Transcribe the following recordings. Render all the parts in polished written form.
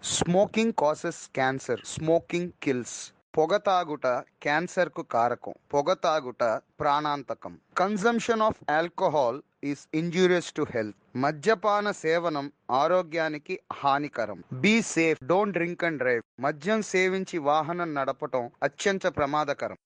Smoking causes cancer. Smoking kills. పొగ తాగుట క్యాన్సర్కు కారకం. పొగ తాగుట ప్రాణాంతకం. Consumption of alcohol is injurious to health. మద్యపాన సేవనం ఆరోగ్యానికి హానికరం. Be safe, don't drink and drive. మద్యం సేవించి వాహనం నడపటం అత్యంత ప్రమాదకరం.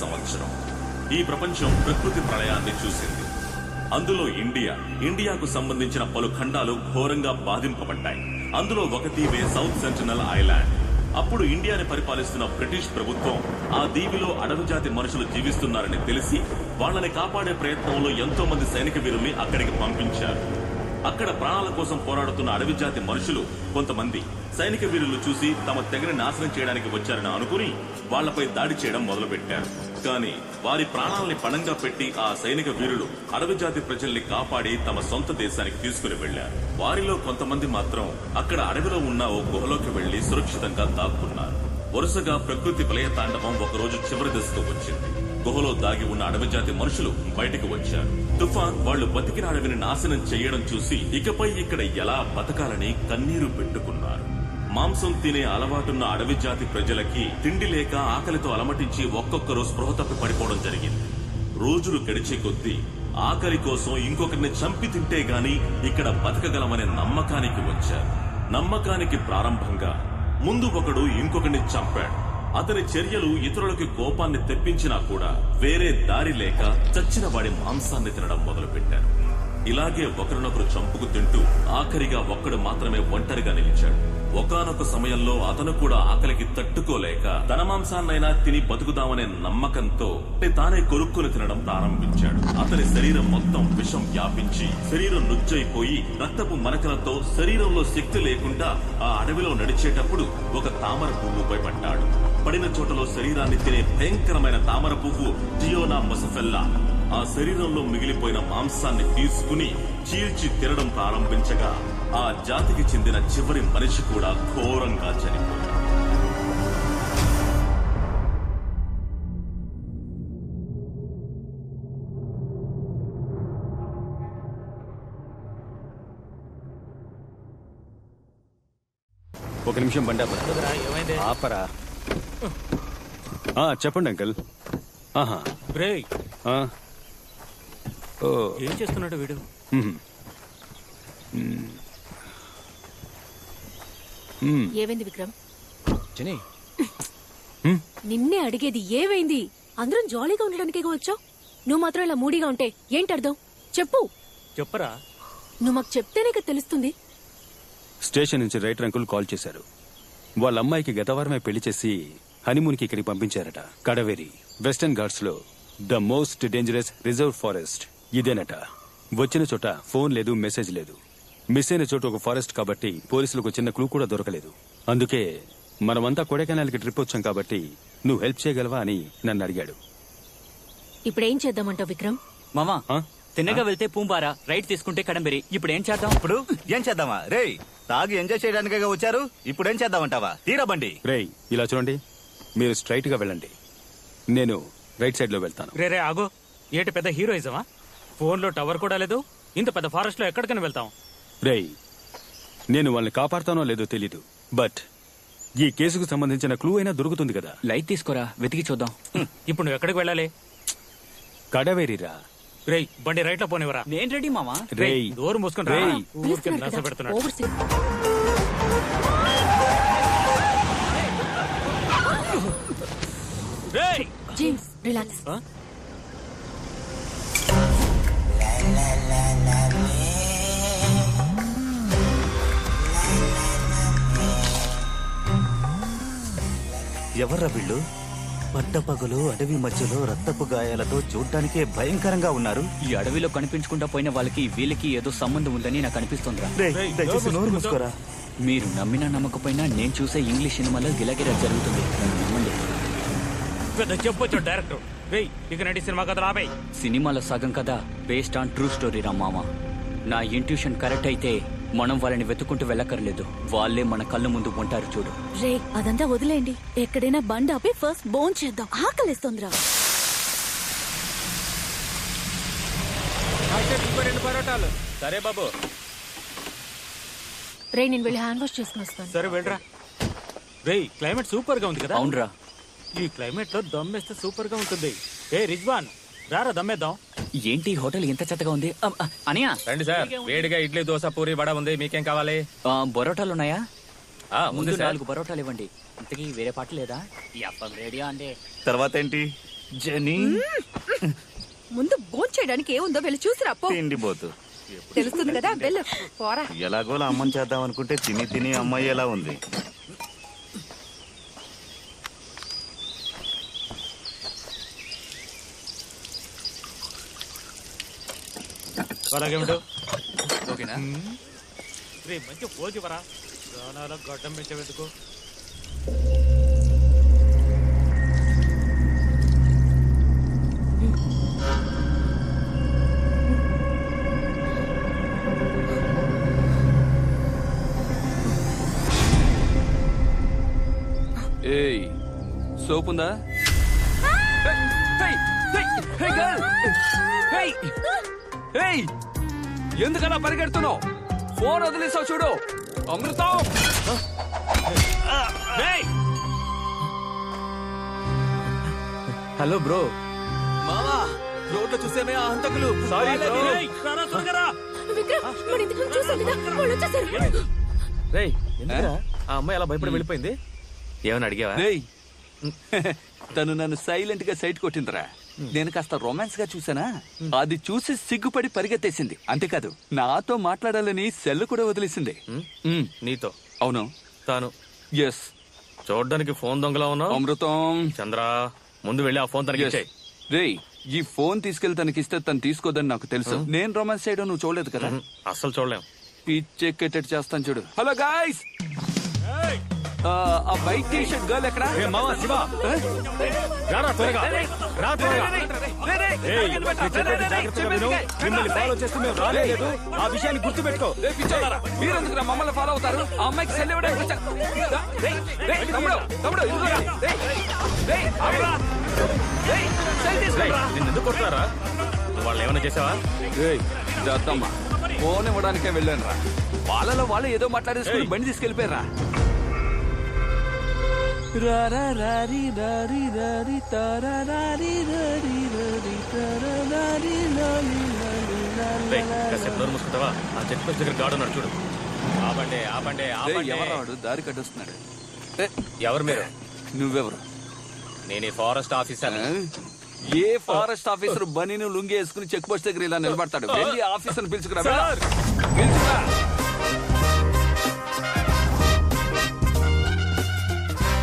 సంవత్సరం ఈ ప్రపంచం ప్రకృతి ప్రళయాన్ని చూసింది. అందులో ఇండియాకు సంబంధించిన పలు ఖండాలు ఘోరంగా బాధింపబడ్డాయి. అందులో ఒక దీవే సౌత్ సెంటినల్ ఐలాండ్. అప్పుడు ఇండియాని పరిపాలిస్తున్న బ్రిటిష్ ప్రభుత్వం ఆ దీవిలో అడవి జాతి మనుషులు జీవిస్తున్నారని తెలిసి వాళ్ళని కాపాడే ప్రయత్నంలో ఎంతో మంది సైనిక వీరుల్ని అక్కడికి పంపించారు. అక్కడ ప్రాణాల కోసం పోరాడుతున్న అడవి జాతి మనుషులు కొంతమంది సైనిక వీరులు చూసి తమ తెగని నాశనం చేయడానికి వచ్చారని అనుకుని వాళ్లపై దాడి చేయడం మొదలుపెట్టారు. కానీ వారి ప్రాణాలని పణంగా పెట్టి ఆ సైనిక వీరులు అడవి జాతి ప్రజల్ని కాపాడి తమ సొంత దేశానికి తీసుకుని వెళ్లారు. వారిలో కొంతమంది మాత్రం అక్కడ అడవిలో ఉన్న ఓ గుహలోకి వెళ్లి సురక్షితంగా దాక్కున్నారు. వరుసగా ప్రకృతి ప్రళయ తాండవం ఒకరోజు చివరి దశకు వచ్చింది. గుహలో దాగి ఉన్న అడవి జాతి మనుషులు బయటకు వచ్చారు. తుఫాన్ వాళ్లు బతికిన అడవిని నాశనం చేయడం చూసి ఇకపై ఇక్కడ ఎలా బతకాలని కన్నీరు పెట్టుకున్నారు. మాంసం తినే అలవాటున్న అడవి జాతి ప్రజలకి తిండి లేక ఆకలితో అలమటించి ఒక్కొక్కరు స్పృహ తప్పి పడిపోవడం జరిగింది. రోజులు గడిచే కొద్దీ ఆకలి కోసం ఇంకొకరిని చంపి తింటే గాని ఇక్కడ బతకగలమనే నమ్మకానికి వచ్చారు. నమ్మకానికి ప్రారంభంగా ముందు ఒకడు ఇంకొకడిని చంపాడు. అతని చర్యలు ఇతరులకి కోపాన్ని తెప్పించినా కూడా వేరే దారి లేక చచ్చిన వాడి మాంసాన్ని తినడం మొదలుపెట్టారు. ఇలాగే ఒకరినొకరు చంపుకు తింటూ ఆఖరిగా ఒక్కడు మాత్రమే ఒంటరిగా నిలిచాడు. ఒకానొక సమయంలో అతను కూడా ఆకలికి తట్టుకోలేక తన మాంసాన్నైనా తిని బతుకుదామనే నమ్మకంతో తానే కొరుక్కుని తినడం ప్రారంభించాడు. అతని శరీరం మొత్తం విషం వ్యాపించి శరీరం నుజ్జైపోయి రక్తపు మరకలతో శరీరంలో శక్తి లేకుండా ఆ అడవిలో నడిచేటప్పుడు ఒక తామర పువ్వుపై పడ్డాడు. పడిన చోటలో శరీరాన్ని తినే భయంకరమైన తామర పువ్వు జియోనా మొసఫెల్లా ఆ శరీరంలో మిగిలిపోయిన మాంసాన్ని తీసుకుని చీల్చి తినడం ప్రారంభించగా ఆ జాతికి చెందిన చివరి మనిషి కూడా ఘోరంగా చనిపోయాడు. ఒక నిమిషం బండి ఆపరా. చెప్పండి అంకుల్. ఏం చేస్తున్నాడు వీడు? ఏమైంది విక్రమ్? నిన్నే అడిగేది ఏమైంది? అందరం జాలీగా ఉండడానికే వచ్చావు. నువ్వు మాత్రం ఇలా మూడీగా ఉంటే ఏంటి అర్థం? చెప్పు. చెప్పరా. నువ్వు మాకు చెప్తేనే కదా తెలుస్తుంది. స్టేషన్ నుంచి రైటర్ అంకుల్ కాల్ చేశారు. వాళ్ళ అమ్మాయికి గత వారమే పెళ్లి చేసి హనీమూన్కి ఇక్కడికి పంపించారట. కడవేరి వెస్టర్న్ ఘాట్స్ లో the most dangerous reserve forest ఇదేనట. వచ్చిన చోట ఫోన్ లేదు, మెసేజ్ లేదు. మిస్ అయిన చోట ఒక ఫారెస్ట్ కాబట్టి పోలీసులకు చిన్న క్లూ కూడా దొరకలేదు. అందుకే మనమంతా కొడైకెనాల్కి ట్రిప్ వచ్చాం కాబట్టి నువ్వు హెల్ప్ చేయగలవా అని నన్ను అడిగాడు. ఇప్పుడేం చేద్దామంటావు విక్రమ్? మామా, తిన్నగా వెళ్తే పూంబారా, రైట్ తీసుకుంటే కడంబెరి. ఇప్పుడు ఏం చేద్దాం? ఇప్పుడు ఏం చేద్దామా? రేయ్, తాగి ఎంజాయ్ చేయడానికే వచ్చారు, ఇప్పుడు ఏం చేద్దామంటావా? తీరా బండి. రేయ్, ఇలా చూడండి, మీరు స్ట్రైట్ గా వెళ్ళండి, నేను రైట్ సైడ్ లో వెళ్తాను. రే ఆగో, ఏటి పెద్ద హీరోయిజమా? ఫోన్ లో టవర్ కూడా లేదు, ఇంత పెద్ద ఫారెస్ట్ లో ఎక్కడికైనా వెళ్తాం? రేయ్, నేను వాళ్ళని కాపాడుతానో లేదో తెలీదు, బట్ ఈ కేసుకు సంబంధించిన క్లూ అయినా దొరుకుతుంది కదా. లైట్ తీసుకోరా, వెతికి చూద్దాం. ఇప్పుడు నువ్వు ఎక్కడికి వెళ్ళాలి? కడవేరిరా. రేయ్, బండి రైట్ లో పోనివరా. నేను రెడీ మామా. రేయ్, డోర్ మూసుకుని రా. ఊరికే నస పెడుతున్నాడు. రేయ్ జేమ్స్, రిలాక్స్. ఎవర్రా వీళ్ళు? పట్టపగలు అడవి మధ్యలో రక్తపు గాయాలతో చూడ్డానికే భయంకరంగా ఉన్నారు. ఈ అడవిలో కనిపించకుండా పోయిన వాళ్ళకి వీళ్ళకి ఏదో సంబంధం ఉందని నాకు అనిపిస్తుందిరా. దయచేసి నోరు మూసుకోరా. మీరు నమ్మినా నమ్మకపోయినా నేను చూసే ఇంగ్లీష్ సినిమాలో గిలగిలా జరుగుతుంది, నమ్మండి. చెప్పొచ్చు డైరెక్టర్. ఇక నడి సినిమా కథ రాబోయ్. సినిమాలో సగం కథ బేస్డ్ ఆన్ ట్రూ స్టోరీ రా మామ. నా ఇంట్యూషన్ కరెక్ట్ అయితే మనం వాళ్ళని వెతుకుంటూ వెళ్ళక్కర్లేదు, వాళ్ళే మన కళ్ళ ముందు ఉంటారు చూడు. రే, అదంతా వదిలేండి, ఎక్కడైనా బండి ఆపి ఫస్ట్ బోన్ చేద్దాం, ఆకలిస్తోందిరా. సరే బాబు. రే, నేను వెళ్ళి హ్యాండ్ వాష్ చేసుకుని వస్తాను. సరే వెళ్ళరా. రే, క్లైమేట్ సూపర్ గా ఉంది కదా. అవునరా, ఈ క్లైమేట్ లో దమ్మేస్తే సూపర్ గా ఉంటుంది. ఏ రిజ్వాన్, రారా దమ్మేద్దాం. ఏంటి హోటల్ ఎంత చెత్తగా ఉంది? అనియా రండి సార్, వేడిగా ఇడ్లీ, దోశ, పూరి, వడ ఉంది, మీకేం కావాలి? బొరోటాలు ఉన్నాయా? ముందు 4 బొరోటాలు ఇవ్వండి. ఇంతకీ వేరే పాట లేదా? రెడీయా అంటే తర్వాత ఏంటి? జని ముందు బోన్ చేయడానికి ఏముందో వెళ్ళి చూసిరా. తిండి పోతు తెలుస్తుంది కదా, వెళ్ళు పోరా. ఎలాగోలా అమ్మని చేద్దాం అనుకుంటే తిని తిని అమ్మాయి ఎలా ఉంది. అలాగేమిటో ఓకేనా? రే, మంచి పోజు వరా, ప్రాణాల గడ్డం పెంచబెట్టుకో. ఏయ్, సోప్ ఉందా? ఎందుకలా పరిగెడుతున్నావు? ఫోన్ వదిలేసావు చూడు. అమృతం, హలో బ్రో. మామా, రోడ్లో చూసేమే ఆ హంతకులు. Sorry bro. విక్రమ్, మన ఇంతకు చూసాం కదా, వాళ్ళు వచ్చేసారు. రేయ్ ఎందుకురా ఆ అమ్మాయి అలా భయపడి వెళ్ళిపోయింది? ఏమని అడిగావా? రేయ్ తను నన్ను సైలెంట్ గా సైట్ కొట్టిందిరా. నేను కాస్త రొమాన్స్ గా చూసానా, అది చూసి సిగ్గుపడి పరిగెత్తేసింది. అంతేకాదు నాతో మాట్లాడాలని సెల్ కూడా వదిలేసింది. నీతో? అవును. తాను ఎస్. చూడడానికి ఫోన్ దొంగలా ఉన్నావు. అమృతం. చంద్ర ముందు వెళ్ళి ఆ ఫోన్ తనకి ఇచ్చేయ్. రేయ్ ఈ ఫోన్ తీసుకెళ్లి తనకిస్తే తను తీసుకోదని నాకు తెలుసు. నేను రొమాన్స్ చేయడం నువ్వు చూడలేదు కదా. అస్సలు చూడలేం. పిచ్చెక్కేటట్టు చేస్తాను చూడు. హలో గాయ్స్, ఆ వైట్ టీ షర్ట్ గర్ల్ ఎక్కడ? ఆ విషయాన్ని గుర్తు పెట్టుకో. మీరెందుకు మమ్మల్ని ఫాలో అవుతారు? ఆ అమ్మాయికి సెల్ ఇవ్వడానికి ఎందుకు కొట్టారా? వాళ్ళు ఏమైనా చేసావా? దత్తమ్మ ఫోన్ ఇవ్వడానికే వెళ్ళాను రా. వాళ్ళలో వాళ్ళు ఏదో మాట్లాడేసుకుని బండి తీసుకెళ్లిపోయారా. మూసుకుంటావా? ఆ చెట్టు దగ్గర గాడు ఉన్నాడు చూడు. ఆపండి. ఎవరాడు దారి కట్టొస్తున్నాడు? ఎవరు మీరు? నువ్వెవరు? నేను ఈ ఫారెస్ట్ ఆఫీసర్. ఏ ఫారెస్ట్ ఆఫీసర్ బనీను లుంగి వేసుకుని చెక్ పోస్ట్ దగ్గర ఇలా నిలబడతాడు? వెళ్ళి ఆఫీసర్ పిలుచుకురా.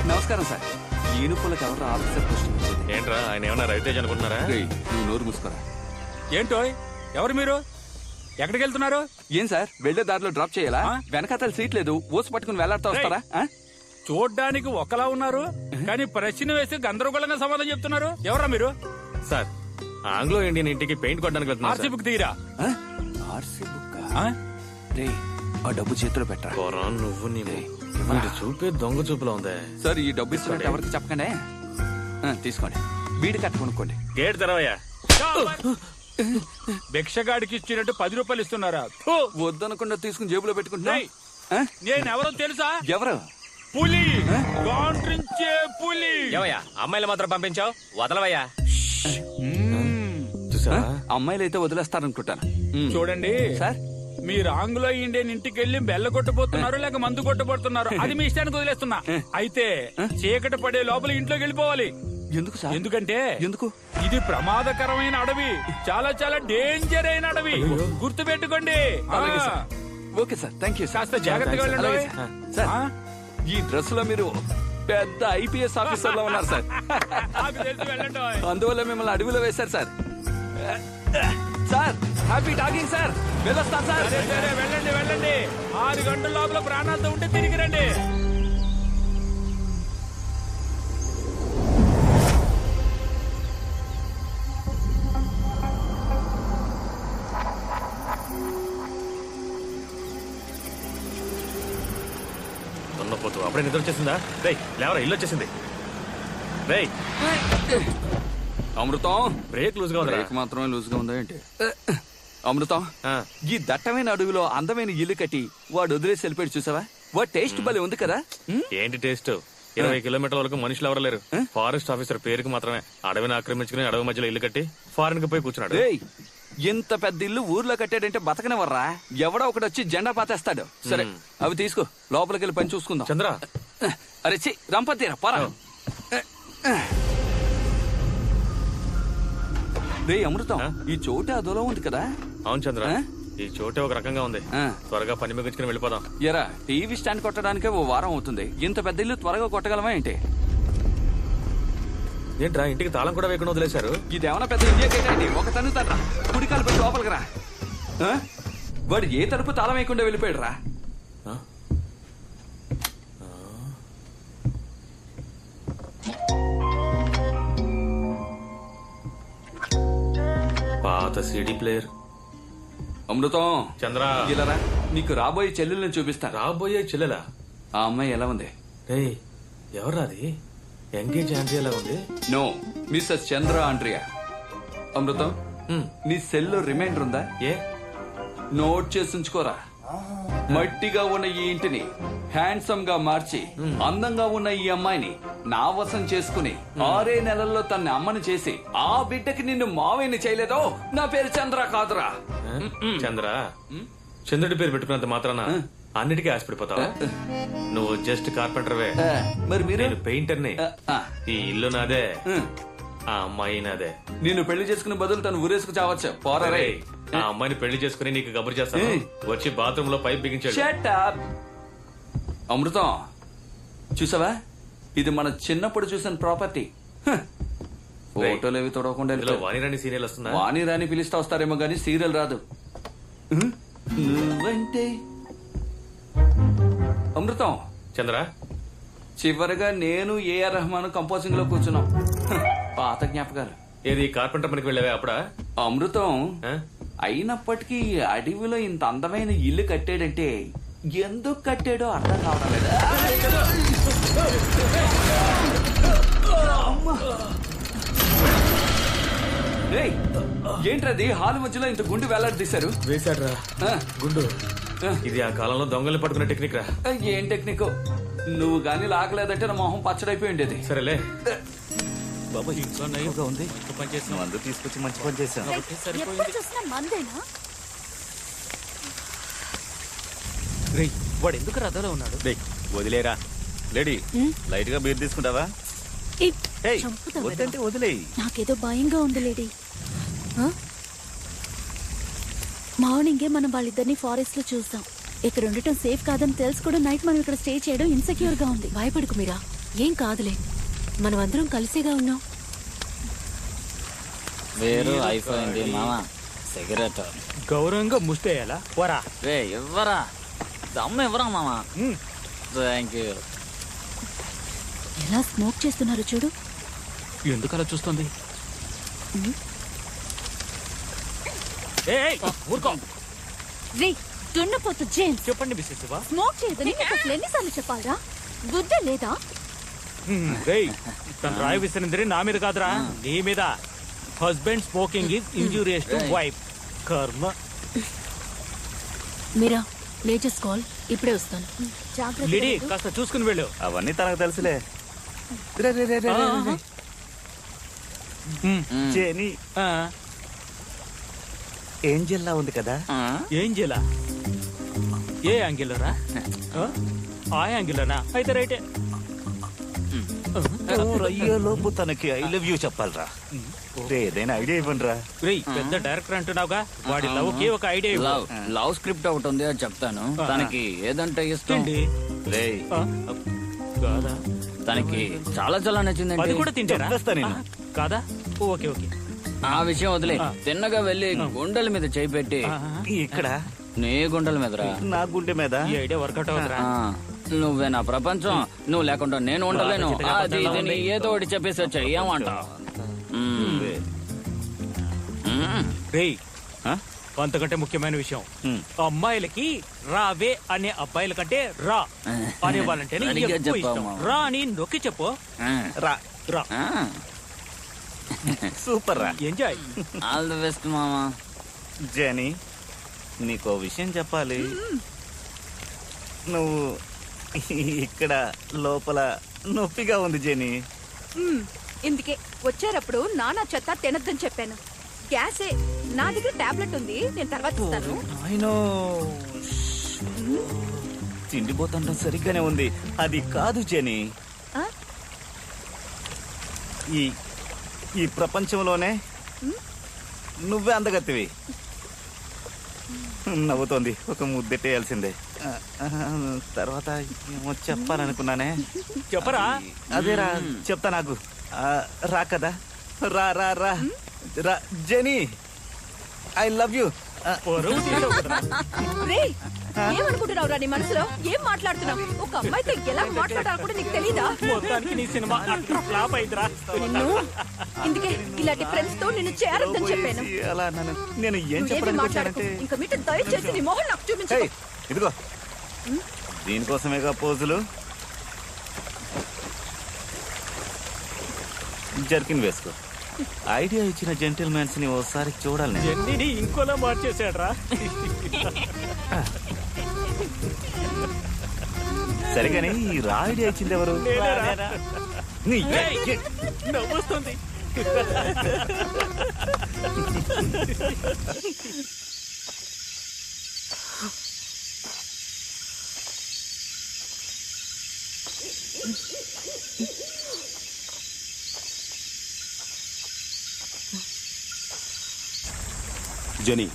నమస్కారం సార్. ఈనుపులకు ఎవరు ఆఫీసర్ పోస్ట్? ఏంట్రా ఆయన ఏమన్నా రవితేజ్ అనుకుంటున్నారా? నువ్వు నోరు మూసుకోరా. ఏంటో ఎవరు మీరు? ఎక్కడికి వెళ్తున్నారు? ఏం సార్ వెళ్లే దారిలో డ్రాప్ చేయాలా? వెనకాతల సీట్ లేదు, ఓసి పట్టుకుని వేలాడుతూ వస్తారా? చూడ్డానికి ఒకలా ఉన్నారు, కానీ ప్రశ్న వేసి గందరగోళంగా సమాధానం చెప్తున్నారు. ఎవరా మీరు? సార్ ఆంగ్లో ఇండియన్ ఇంటికి పెయింట్ కొట్టడానికి వెళ్తున్నా. ఆర్సీ బుక్ తీరా. RC book? ఆ డబ్బు చేతిలో పెట్టరా. నువ్వు చూపే దొంగ చూపులో ఉందే. సార్ ఈ డబ్బు ఇస్తున్నట్టు ఎవరికి చెప్పకండి. తీసుకోండి, బీడి కట్ట కొనుక్కోండి. గేట్ తెరవయ్యా. భిక్షగాడికి ఇచ్చినట్టు 10 రూపాయలు ఇస్తున్నారా? వద్దనకుండా తీసుకుని జేబులో పెట్టుకుంటున్నా. నేనెవరో తెలుసా? ఎవరు? పులి. గాండ్రించే పులి. ఏవయ్యా అమ్మాయిలు మాత్రం పంపించావు, వదలవయ్యా. అమ్మాయిలు అయితే వదిలేస్తారనుకుంటాను. చూడండి సార్, మీరు ఆంగ్లో ఇండియన్ ఇంటికి వెళ్ళి బెల్ల కొట్టబోతున్నారు లేక మందు కొట్టబోతున్నారు, అది మీ ఇష్టానికి వదిలేస్తున్నా. అయితే చీకటి పడే లోపల ఇంట్లోకి వెళ్ళిపోవాలి. ఎందుకు సార్? ఎందుకంటే ఎందుకు? ఇది ప్రమాదకరమైన అడవి, చాలా చాలా డేంజర్ అయిన అడవి, గుర్తు పెట్టుకోండి. Okay sir, thank you. కాస్త జాగ్రత్తగా వెళ్ళండి. సార్ ఈ డ్రెస్ లో మీరు పెద్ద ఐపీఎస్ ఆఫీసర్ లో ఉన్నారు సార్. అందువల్ల మిమ్మల్ని అడవిలో వేశారు sir. Sir happy talking sir. వెళ్ళొస్తాను సార్. వెళ్ళండి. 6 గంటల లోపల ప్రాణాలతో ఉంటే తిరిగి రండి. దున్నపోతు అప్పుడే నిద్ర వచ్చేసిందా? రేయ్ లేవరా, ఇల్లు వచ్చేసింది. రేయ్ అమృతం, బ్రేక్ లూజ్ గా ఉంది. బ్రేక్ మాత్రమే లూజ్ గా ఉందా ఏంటి? అమృతం, ఈ దట్టమైన అడవిలో అందమైన ఇల్లు కట్టి వాడు వదిలేసి వెళ్ళిపోయాడు చూసావా? వాడు టేస్ట్ భలే ఉంది కదా. ఏంటి టేస్ట్? 20 కిలోమీటర్ల వరకు మనుషులు ఎవరు లేరు. ఫారెస్ట్ ఆఫీసర్ పేరుకి మాత్రమే అడవిని ఆక్రమించుకుని అడవి మధ్యలో ఇల్లు కట్టి ఫారెన్ కి పోయి కూర్చున్నాడు. ఇంత పెద్ద ఇల్లు ఊర్లో కట్టాడంటే బతకనివర్రా. ఎవడో ఒకటి వచ్చి జెండా పాతేస్తాడు. సరే అవి తీసుకో, లోపలికి వెళ్ళి పని చూసుకుందాం. చంద్ర, అరే చి రంపతీరా పరా. రే అమృతం, ఈ చోటే అదోలో ఉంది కదా. అవును చంద్ర, ఈ చోటే ఒక రకంగా ఉంది. త్వరగా పని ముగించుకుని వెళ్ళిపోదాం. ఎరా టీవీ స్టాండ్ కొట్టడానికే 1 వారం అవుతుంది. ఇంత పెద్ద ఇల్లు త్వరగా కొట్టగలమా ఏంటి? ఏంట్రా ఇంటికి తాళం కూడా వేయకుండా వదిలేశారు? ఇదేమన్నా పెద్ద ఇండియా గేట్ అండి. ఒక తన్నుతాడ్రా, కుడికాలు పెట్టి లోపలికి రా. వాడు ఏ తలుపు తాళం వేయకుండా వెళ్ళిపోయాడు రా. పాత సిడీ ప్లేయర్. అమృతం, చంద్ర ఇలా నీకు రాబోయే చెల్లెల్ని చూపిస్తా. రాబోయే చెల్లెలా? ఆ అమ్మాయి ఎలా ఉంది? ఎవరు అది? ఎంగేజ్ ఆండ్రియా ఎలా ఉంది? నో, మిస్సెస్ చంద్ర ఆండ్రియా. అమృతం, నీ సెల్లో రిమైండర్ ఉందా? ఏ నోట్ చేసి ఉంచుకోరా. మట్టిగా ఉన్న ఈ ఇంటిని హ్యాండ్సమ్ గా మార్చి అందంగా ఉన్న ఈ అమ్మాయిని నా వశం చేసుకుని 6 నెలల్లో తన అమ్మని చేసి ఆ బిడ్డకి నిన్ను మావేని చేయలేదో నా పేరు చంద్ర కాదురా. చంద్ర, చంద్రుడి పేరు పెట్టుకున్నంత మాత్రాన అన్నిటికీ ఆశపడిపోతావా? నువ్వు జస్ట్ కార్పెంటర్వే, మరి మీరు నేను పెయింటర్ని. ఈ ఇల్లు నాదే, ఆ అమ్మాయి నాదే. నిన్ను పెళ్లి చేసుకునే బదులు తను ఊరేసుకు చావచ్చు. పోరా రే. ఆ అమ్మాయిని పెళ్లి చేసుకుని నీకు కబురు చేస్తాను. వచ్చి బాత్రూమ్ లో పైప్ బిగించాడు. Shut up. అమృతం చూసావా, ఇది మన చిన్నప్పుడు చూసిన ప్రాపర్టీ. ఫోటోలు ఏవి తొడవకుండా వాణిరాణి సీరియల్ వస్తుందా? వాణి రాని పిలిస్తే వస్తారేమో గానీ సీరియల్ రాదు. నువ్వంటే అమృతం. చంద్ర, చివరిగా నేను ఏఆర్ రెహమాన్ కంపోజింగ్ లో కూర్చున్నాం. పాత జ్ఞాపకాలు. ఏది కార్పెంటర్ పనికి వెళ్ళావే అప్పుడా? అమృతం ఆ? అయినప్పటికీ అడవిలో ఇంత అందమైన ఇల్లు కట్టాడంటే ఎందుకు కట్టాడో అర్థం కావడం లేదా? ఏంట్రది హాల్ మధ్యలో ఇంత గుండు వేలాడదీశారు? వేశాడ్రా గుండు. ఇది ఆ కాలంలో దొంగల్ని పట్టుకునే టెక్నిక్ రా. ఏం టెక్నిక్? నువ్వు గాని లాగలేదంటే నా మొహం పచ్చడైపోయి ఉండేది. సరేలే. బాబా ఇంకా ఉంది. మందు తీసుకొచ్చి మంచి పని చేశాను. వాడు ఎందుకు రథంలో ఉన్నాడు? వదిలేరా లేడీ, లైట్ గా బీర్ తీసుకుంటావా? వద్దంటే వదిలేయి. నాకేదో భయంగా ఉంది లేడీ. మార్నింగే మనం వాళ్ళిద్దరిని ఫారెస్ట్ లో చూసాం. ఇక్కడ ఉండటం సేఫ్ కాదని తెలుసు కూడా నైట్ మనం ఇక్కడ స్టే చేయడం ఇన్సెక్యూర్ గా ఉంది. భయపడకు మీరా, ఏం కాదులే, మనం అందరం కలిసేగా ఉన్నాం. వేరు అయిపోయింది మామ. సిగరెట్ గౌరవంగా ముష్టేయాలా? వరా రే ఇవ్వరా, దమ్ము ఇవ్వరా మామ. Thank you. ఎలా స్మోక్ చేస్తున్నారు చూడు. ఎందుకు అలా చూస్తుంది? ఊరుకో. రే దున్నపోతు జేమ్స్, చెప్పండి మిస్సెస్ శివ. స్మోక్ చేయదని నీకు అసలు ఎన్నిసార్లు చెప్పాలా? బుద్ధ లేదా? తను రాయి విసిరింది నా మీద కాదురా, నీ మీద. Husband smoking is injurious to wife. కర్మ. మీరా లేటెస్ట్ కాల్, ఇప్పుడే వస్తాను. లిడీ కాస్త చూసుకుని వెళ్ళు. అవన్నీ తనకు తెలుసులే. జేని ఏంజెల్లా ఉంది కదా. ఏంజెలా? ఏ యాంగిల్లోరా? ఆ యాంగిల్లోనా? అయితే రైటే. లోపు తనకి ఐ లవ్ యూ చెప్పాలరా. ఏదైనా ఐడియా ఇవ్వండి రా. పెద్ద డైరెక్టర్ అంటున్నావుగా, వాడి లవ్ కి ఒక ఐడియా ఇవ్వు. లవ్ స్క్రిప్ట్ ఒకటి ఉంది, అది చెప్తాను. తనకి ఏదంటే ఇష్టం కాదా? తనకి చాలా చాలా నచ్చిందండి. అది కూడా తింటారా? కాదా? Okay okay. ఆ విషయం వదిలే, తిన్నగా వెళ్ళి గుండెల మీద చేయి పెట్టి. ఇక్కడ నీ గుండెల మీదరా? నా గుండె మీద. ఈ ఐడియా వర్కౌట్ అవుతురా? నువ్వే నా ప్రపంచం, నువ్వు లేకుండా నేను ఉండలేను. అది ఇది ఏదో ఒకటి చెప్పేసి వచ్చా, ఏమంటావు? అంతకంటే ముఖ్యమైన విషయం, అమ్మాయిలకి రావే అనే అబ్బాయిల కంటే రా అనే వాళ్ళంటే రా అని నొక్కి చెప్పు. రా రా. సూపర్ రా. ఎంజాయ్. ఆల్ ది బెస్ట్ మామా. జేని, నీకో విషయం చెప్పాలి. నువ్వు ఇక్కడ లోపల నొప్పిగా ఉంది జేని. ఇందుకే వచ్చేటప్పుడు నానా చెత్త తినద్దని చెప్పాను. గ్యాసే, నా దగ్గర టాబ్లెట్ ఉంది, నేను తర్వాత ఇస్తాను. తిండిపోతుండడం సరిగ్గానే ఉంది. అది కాదు జేని, ఈ ప్రపంచంలోనే నువ్వే అందగత్తివి. నవ్వుతోంది, ఒక ముద్దెట్టేయాల్సిందే. తర్వాత ఏమో చెప్పాలనుకున్నానే. చెప్పరా? అదేరా, చెప్తా. నాకు రా కదా. రా రా రా రా జెనీ, ఐ లవ్ యూ. ఏమనుకుంటున్నావు రా నీ మనసులో? ఏం మాట్లాడుతున్నావు? ఒక అమ్మాయితో ఎలా మాట్లాడాలో కూడా నీకు తెలీదా? ఇందుకే ఇలాంటి ఫ్రెండ్స్ తో నిన్ను చేరొద్దని చెప్పాను. నేను ఏం చెప్పాలంటే ఇంకా మీట దయచేసి నీ మొహం నాకు చూపించు. ఇదిగో దీనికోసమేగా పోజులు. జర్కిన్ వేసుకో. ఐడియా ఇచ్చిన జెంటిల్మెన్స్ ని ఓసారి చూడాలి. జెన్నీని ఇంకోలా మార్చేసాడ్రా. సరిగాని ఈ రా ఐడియా ఇచ్చింది ఎవరు? నవ్వొస్తుంది. జని,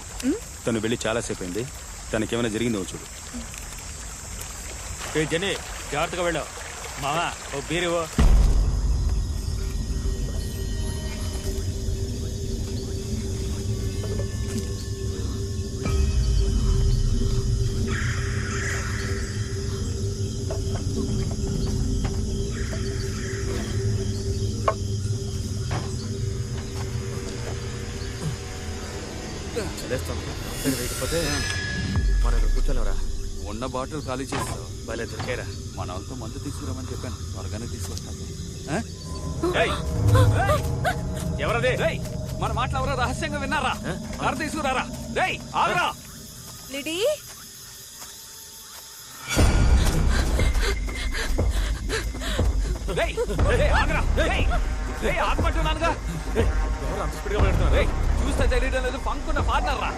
తను వెళ్ళి చాలాసేపు అయింది. తనకేమైనా జరిగిందో చూడు. జని, జాగ్రత్తగా వెళ్ళావు. మామా, ఓ బీరు. వేయకపోతే మనం ఇక్కడ కూర్చోలేవరా? ఉన్న బాటిల్ ఖాళీ చేస్తావు. భలే దొరికారా. మన వాళ్ళతో మందు తీసుకురామని చెప్పాను. త్వరగానే తీసుకొస్తాను. ఎవరదే? మన మాటలు ఎవరో రహస్యంగా విన్నారా? కారు తీసుకురారా. ఆగరా. లిడీ, ఆగమంటున్నానుగా. ఎవరు అంత స్పీడ్గా పెడుతున్నారు? చూస్తే తెలియడం లేదు. పంకున్న పార్ట్నర్రా.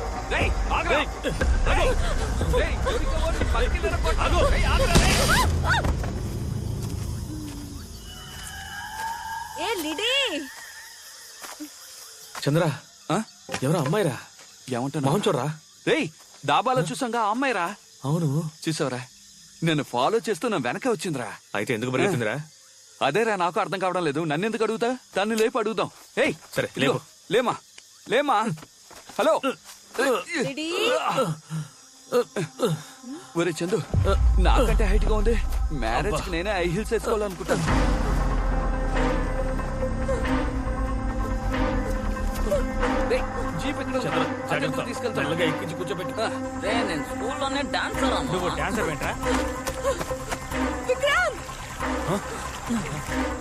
ఏ లిడీ. చంద్ర, ఎవరో అమ్మాయిరా. ఏమంటున్నా? మొహం చూడరా. డాబాలో చూసాంగా అమ్మాయిరా. అవును, చూసావరా? నేను ఫాలో చేస్తూ నా వెనక వచ్చిందిరా. అయితే ఎందుకు పరిగెత్తిందిరా? అదేరా నాకు అర్థం కావడం లేదు. నన్ను ఎందుకు అడుగుతా? తన్ని లేపు అడుగుదాం. సరే లేపు. లేమా లేమా. హలో లిడీ. ఒరే చందు, నాకంటే హైట్ గా ఉంది. మ్యారేజ్ కి నేనే హై హీల్స్ వేసుకోవాలనుకుంటాను. జీప్ తీసుకెళ్తా. ఎక్కించి కూర్చోబెట్టు. నేను స్కూల్లోనే డాన్సర్. నువ్వు డాన్సర్ ఏంట్రా? విక్రమ్,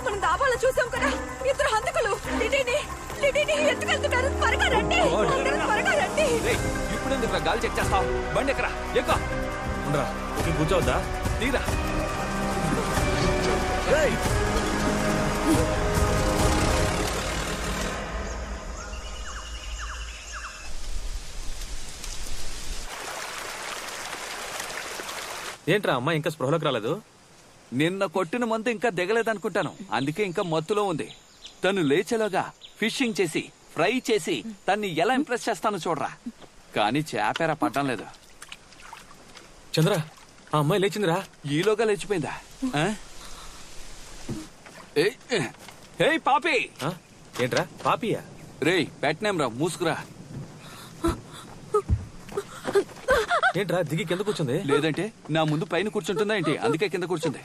మనం దాబాలో చూసాం కదా, ఇద్దరు హంతకులు లిడీని ఎత్తుకెళ్తున్నారు. త్వరగా రండి, త్వరగా రండి. ఇప్పుడు ఎందుకు గాలి చెక్ చేస్తావు? బండి ఎక్కరా? ఎక్కువ ఉండరా. కూర్చోవద్దా? తీరా. ఏంట్రా అమ్మాయి ఇంకా స్పృహలోకి రాలేదు? నిన్న కొట్టిన మందు ఇంకా దిగలేదనుకుంటాను. అందుకే ఇంకా మత్తులో ఉంది. తను లేచేలోగా ఫిషింగ్ చేసి ఫ్రై చేసి తన్ని ఎలా ఇంప్రెస్ చేస్తానో చూడరా. కానీ చేపేరా పడ్డం లేదు. చంద్ర, ఆ అమ్మాయి లేచిందిరా. ఈలోగా లేచిపోయిందా? పాపి. ఏంట్రా పాపియా? రేయ్ పెట్టనేం రా, మూసుకురా. ఏంట్రా దిగి కింద కూర్చుంది? లేదంటే నా ముందు పైన కూర్చుంటుందా ఏంటి? అందుకే కింద కూర్చుంది.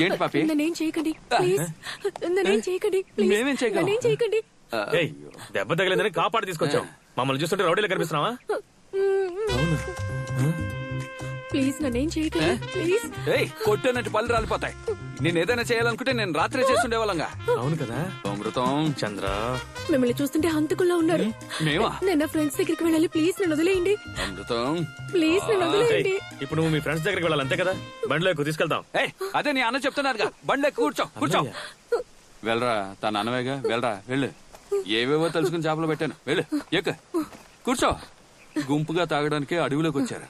ఏంటి పాపి? మేమేం చేయగలం? దెబ్బ తగిలిందని కాపాడు తీసుకొచ్చాం. మమ్మల్ని చూస్తుంటే రౌడీలో కనిపిస్తున్నావా? ప్లీజ్ నన్నేం చేయకండి. ప్లీజ్. కొట్టేనట్టు పళ్ళు రాలిపోతాయి. నేను ఏదైనా చేయాలనుకుంటే నేను రాత్రి చేస్తుండేవాళ్ళంగా. అవును కదా అమృతం. చంద్ర, మిమ్మల్ని చూస్తుంటే హంతకుల్లా ఉన్నారు. మేమా? నేను నా ఫ్రెండ్స్ దగ్గరికి వెళ్ళాలి. ప్లీజ్ నన్ను వదిలేయండి. అమృతం ప్లీజ్ నన్ను వదిలేయండి. ఇప్పుడు నువ్వు మీ ఫ్రెండ్స్ దగ్గరికి వెళ్ళాలి అంతే కదా? బండిలో ఎక్కువ తీసుకెళ్తాం. అదే నీ అన్న చెప్తున్నారుగా. బండిలో కూర్చో కూర్చో. వెళ్ళరా, తన అన్నవేగా. వెళ్ళరా, వెళ్ళు. ఏవేవో తెలుసుకుని చేపలు పెట్టాను. వెళ్ళు, ఎక్క కూర్చో. గుంపుగా తాగడానికి అడవిలోకి వచ్చారు.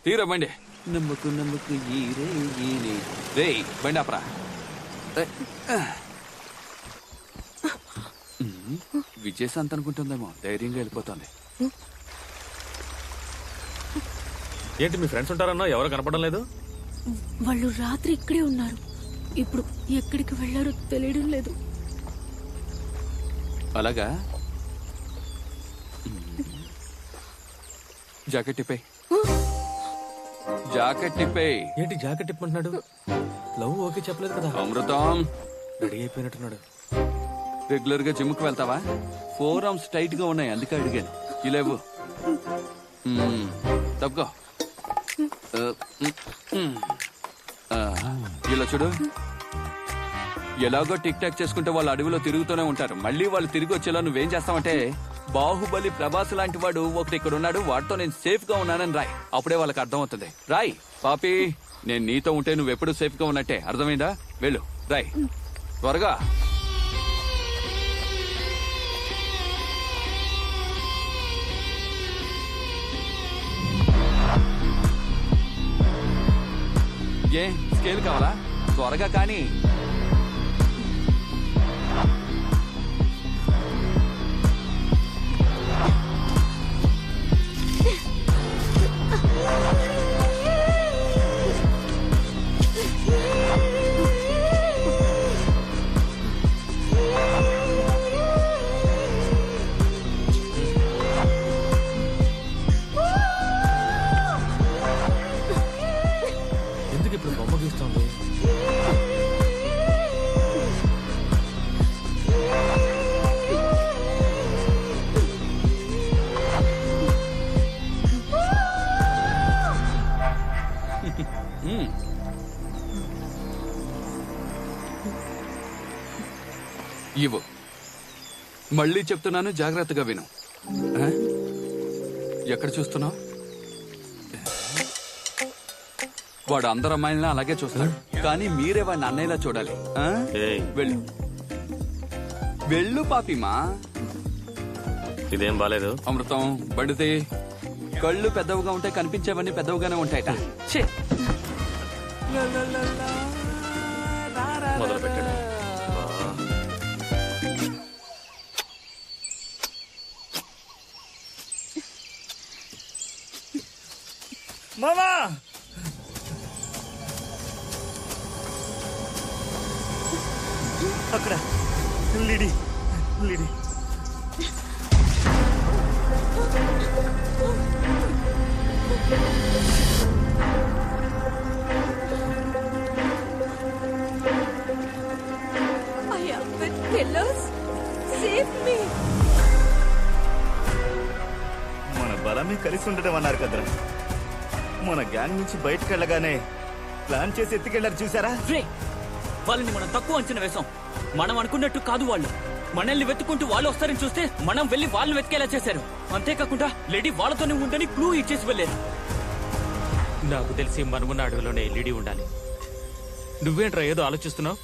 తీరా బండి. నమ్మకు నమ్మకు రే బండి అపరా. విజయశాంత్ అనుకుంటుందేమో. ధైర్యంగా వెళ్ళిపోతుంది. ఏంటి మీ ఫ్రెండ్స్ ఉంటారన్నా? ఎవరు కనపడడం లేదు? వాళ్ళు రాత్రి ఇక్కడే ఉన్నారు. ఇప్పుడు ఎక్కడికి వెళ్లారో తెలియడం లేదు. అలాగా? జాకెట్ టిప్పే. జాకెట్ టిప్పే. ఏంటి జాకెట్ టిప్పమంటున్నాడు? లవ్ ఓకే చెప్పలేదు కదా? అమృతం రెడీ అయిపోయినట్టున్నాడు. రెగ్యులర్ గా జిమ్ కు వెళ్తావా? 4 ఆర్మ్స్ టైట్ గా ఉన్నాయి, అందుకే అడిగాను. ఇలేవు తప్పుకో. ఇలా చూడు. ఎలాగో టిక్ టాక్ చేసుకుంటే వాళ్ళు అడవిలో తిరుగుతూనే ఉంటారు. మళ్ళీ వాళ్ళు తిరిగి వచ్చేలా నువ్వేం చేస్తావంటే, బాహుబలి ప్రభాస్ లాంటి వాడు ఒకటి ఇక్కడ ఉన్నాడు, వాడితో నేను సేఫ్ గా ఉన్నానని రాయ్. అప్పుడే వాళ్ళకి అర్థం అవుతుంది. రాయ్ పాపి. నేను నీతో ఉంటే నువ్వెప్పుడు సేఫ్ గా ఉన్నట్టే. అర్థమైందా? వెళ్ళు, రాయ్ త్వరగా. ఏ స్కేల్ కావాలా? త్వరగా కానీ. ఎందుకు ఇప్పుడు బొమ్మ గీస్తుంది? ఇవ్వు. మళ్ళీ చెప్తున్నాను, జాగ్రత్తగా విను. ఎక్కడ చూస్తున్నావు? వాడు అందరు అమ్మాయిలను అలాగే చూస్తాడు, కానీ మీరే వాడిని అన్నయ్యలా చూడాలి. వెళ్ళు వెళ్ళు పాపిమా. ఇదేం బాలేదు. అమృతం బండితే. కళ్ళు పెద్దవిగా ఉంటాయి, కనిపించేవన్నీ పెద్దవిగానే ఉంటాయట. మొదలు పెట్టాడు. మామా అక్కడ లిడి లిడి. మన బలమే కలిసి ఉండడం అన్నారు కదరా. మన గ్యాంగ్ నుంచి బయటకు వెళ్ళగానే ప్లాన్ చేసి ఎత్తుకెళ్లారు చూసారా? వాళ్ళని మనం తక్కువ అంచనా వేశాం. మనం అనుకున్నట్టు కాదు వాళ్ళు. మనల్ని వెతుకుంటూ వాళ్ళు వస్తారని చూస్తే మనం వెళ్లి వాళ్ళని వెతికేలా చేశారు. అంతేకాకుండా లేడీ వాళ్ళతోనే ఉందని క్లూ ఇచ్చేసి వెళ్ళారు. నాకు తెలిసి మనమున్న అడవిలోనే లేడీ ఉండాలి. నువ్వేంట్రా ఏదో ఆలోచిస్తున్నావు?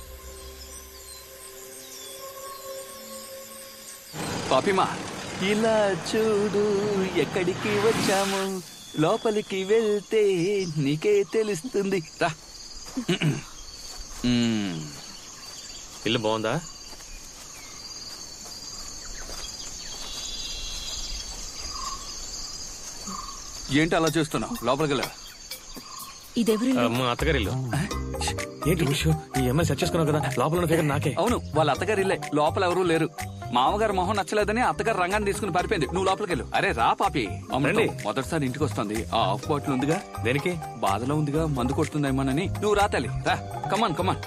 పాపిమా, ఇలా చూడు ఎక్కడికి వచ్చాము, లోపలికి వెళ్తే నీకే తెలుస్తుంది. రా. ఇల్లు బాగుందా? ఏంటి అలా చూస్తున్నావు? లోపలికి వెళ్ళా. ఇదెవరి మా అత్తగారి ఇల్లు. ఏంటి విషయం? ఈ అమ్మాయి సెర్చ్ చేసుకున్నావు కదా, లోపల ఉన్న ఫిగర్ నాకే. అవును, వాళ్ళ అత్తగారి ఇల్లే. లోపల ఎవరూ లేరు. మామగారు మొహం నచ్చలేదని అత్తగారు రంగాన్ని తీసుకుని పారిపోయింది. నువ్వు లోపలికి వెళ్ళు. అరే రా పాపి. అమ్మండి మొదటిసారి ఇంటికి వస్తుంది. ఆ ఆఫ్ బాటిల్ ఉందిగా. దేనికి? బాధలో ఉందిగా, మందు కొడుతుందేమోనని. నువ్వు రా తల్లి, రా. కమాన్ కమాన్.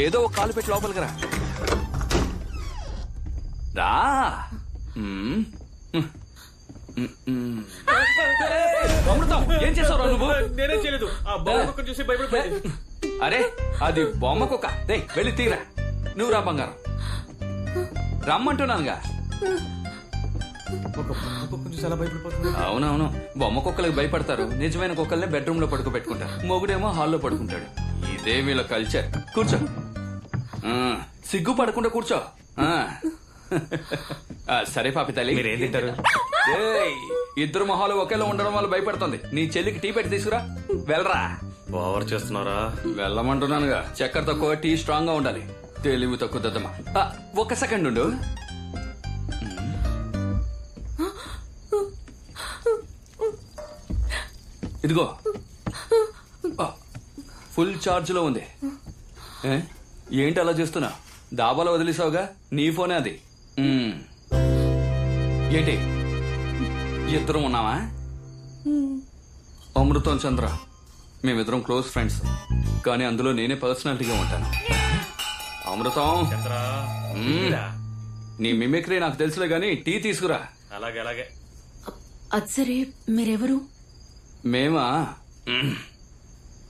ఏదో ఒక కాలు పెట్టి లోపలికి రా. రా. అమృతం, ఏం చేసావు నువ్వు? నేనేం చేయలేదు. ఆ బొమ్మ చూసి భయపడిపోయింది. అరే అది బొమ్మ కుక్క. వెళ్ళి తీరా. నువ్వు రా బంగారం, రమ్మంటున్నానుగా. అవునవును, బొమ్మ కుక్కలకు భయపడతారు. నిజమైన కుక్కల్ని బెడ్రూమ్ లో పడుకోబెట్టుకుంటారు. మొగుడేమో హాల్లో పడుకుంటాడు. ఇదే వీళ్ళ కల్చర్. కూర్చో. సిగ్గు పడకుండా కూర్చో. సరే పాపి తల్లి, మీరేం తింటారు? ఇద్దరు మొహాలు ఒకేలా ఉండడం వల్ల భయపడుతుంది. నీ చెల్లికి టీ పెట్టి తీసుకురా. వెళ్ళరా. ఓవర్ చేస్తున్నారా? వెళ్ళమంటున్నానుగా. చక్కెర తక్కువ, టీ స్ట్రాంగ్ గా ఉండాలి. తెలివి తక్కువ దద్దమ్మా. ఒక సెకండ్ ఉండు. ఇదిగో ఫుల్ చార్జ్ లో ఉంది. ఏంటి అలా చేస్తున్నా? దాబాలో వదిలేసావుగా, నీ ఫోనే అది. ఏంటి ఇద్దరం ఉన్నావా? అమృతం చంద్ర మేమిద్దరం క్లోజ్ ఫ్రెండ్స్, కానీ అందులో నేనే పర్సనాలిటీగా ఉంటాను. అమృతం, నీ మిమిక్రీ నాకు తెలుసులే గాని టీ తీసుకురా. అలాగే అలాగే. అది సరే, మీరెవరు? మేమా,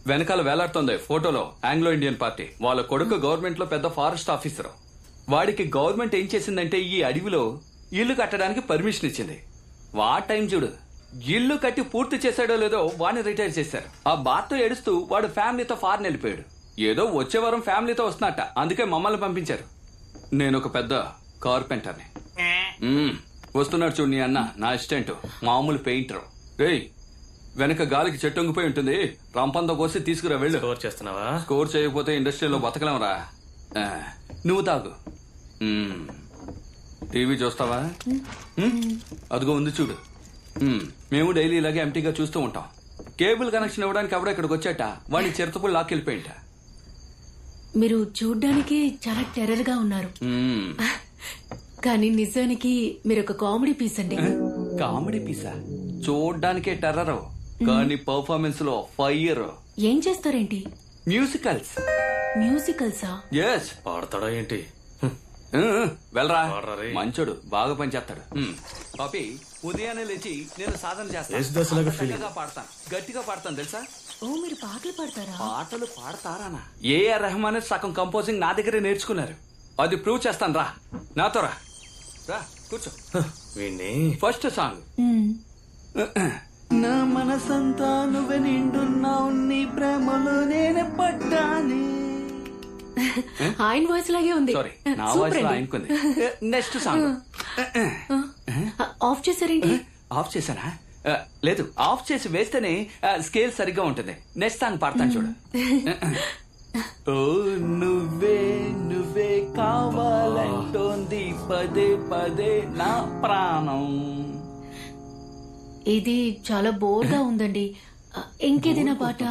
వెనకాల వేలాడుతోంది ఫోటోలో ఆంగ్లో ఇండియన్ పార్టీ. వాళ్ళ కొడుకు గవర్నమెంట్ లో పెద్ద ఫారెస్ట్ ఆఫీసర్. వాడికి గవర్నమెంట్ ఏం చేసిందంటే ఈ అడవిలో ఇల్లు కట్టడానికి పర్మిషన్ ఇచ్చింది. వా టైం చూడు. ఇల్లు కట్టి పూర్తి చేశాడో లేదో వాడిని రిటైర్ చేశారు. ఆ బాధతో ఏడుస్తూ వాడు ఫ్యామిలీతో ఫారెన్ వెళ్ళిపోయాడు. ఏదో వచ్చే వారం ఫ్యామిలీతో వస్తున్నట్ట, అందుకే మమ్మల్ని పంపించారు. నేను ఒక పెద్ద కార్పెంటర్ని. వస్తున్నాడు చూడు నీ అన్న, నా అసిస్టెంట్, మామూలు పెయింటర్. రేయ్ వెనక గాలికి చెట్టొంగిపోయి ఉంటుంది. రంపంతో కోసి తీసుకురా వెళ్ళు. స్కోర్ చేస్తున్నావా? స్కోర్ చేయకపోతే ఇండస్ట్రీలో బతకలేమరా. నువ్వు తాగు. టీవీ చూస్తావా? అదిగో ఉంది చూడు. మేము డైలీ ఇలాగే ఎంటీగా చూస్తూ ఉంటాం. కేబుల్ కనెక్షన్ ఇవ్వడానికి ఎవడో ఇక్కడికి వచ్చాట, వాడిని చిరుతపుడు లాక్కెళ్ళిపోయింట. మీరు చూడ్డానికి చాలా టెర్రర్ గా ఉన్నారు, కానీ నిజానికి మీరు ఒక కామెడీ పీస్ అండి. కామెడీ పీసా? చూడ్డానికే టెర్రర్, కానీ పర్ఫార్మెన్స్ లో ఫైర్. ఏం చేస్తారేంటి? మ్యూజికల్స్. మ్యూజికల్సా? ఎస్. పాడతాడా ఏంటి? వెళ్ళరా, మంచోడు, బాగా పనిచేస్తాడు. పాపి, ఉదయాన్నే లేచి నేను సాధన చేస్తాను. పాడతాను, గట్టిగా పాడతాను తెలుసా? ఓ, మీరు పాటలు పాడతారా? పాటలు పాడతారా? ఏఆర్ రెహమాన్ సగం కంపోజింగ్ నా దగ్గరే నేర్చుకున్నారు. అది ప్రూవ్ చేస్తాను. రా నాతో, రా కూర్చో. First song. నా మనసంతా నువ్వే నిండున్నావు, నీ ప్రేమలో నేనే పడ్డాని. ఆయన వాయిస్ లాగే ఉంది. సారీ, నా వాయిస్ లో ఆయనకుంది. Next song. ఆఫ్ చేశారేంటి? ఆఫ్ చేశానా? లేదు, ఆఫ్ చేసి వేస్తేనే స్కేల్ సరిగ్గా ఉంటుంది. నెక్స్ట్ సాంగ్ పాడతాను చూడు. ఓ నువ్వే నువ్వే కావాలంటోంది పదే పదే నా ప్రాణం. ఇది చాలా బోర్ గా ఉందండి, ఇంకేదైనా పాట?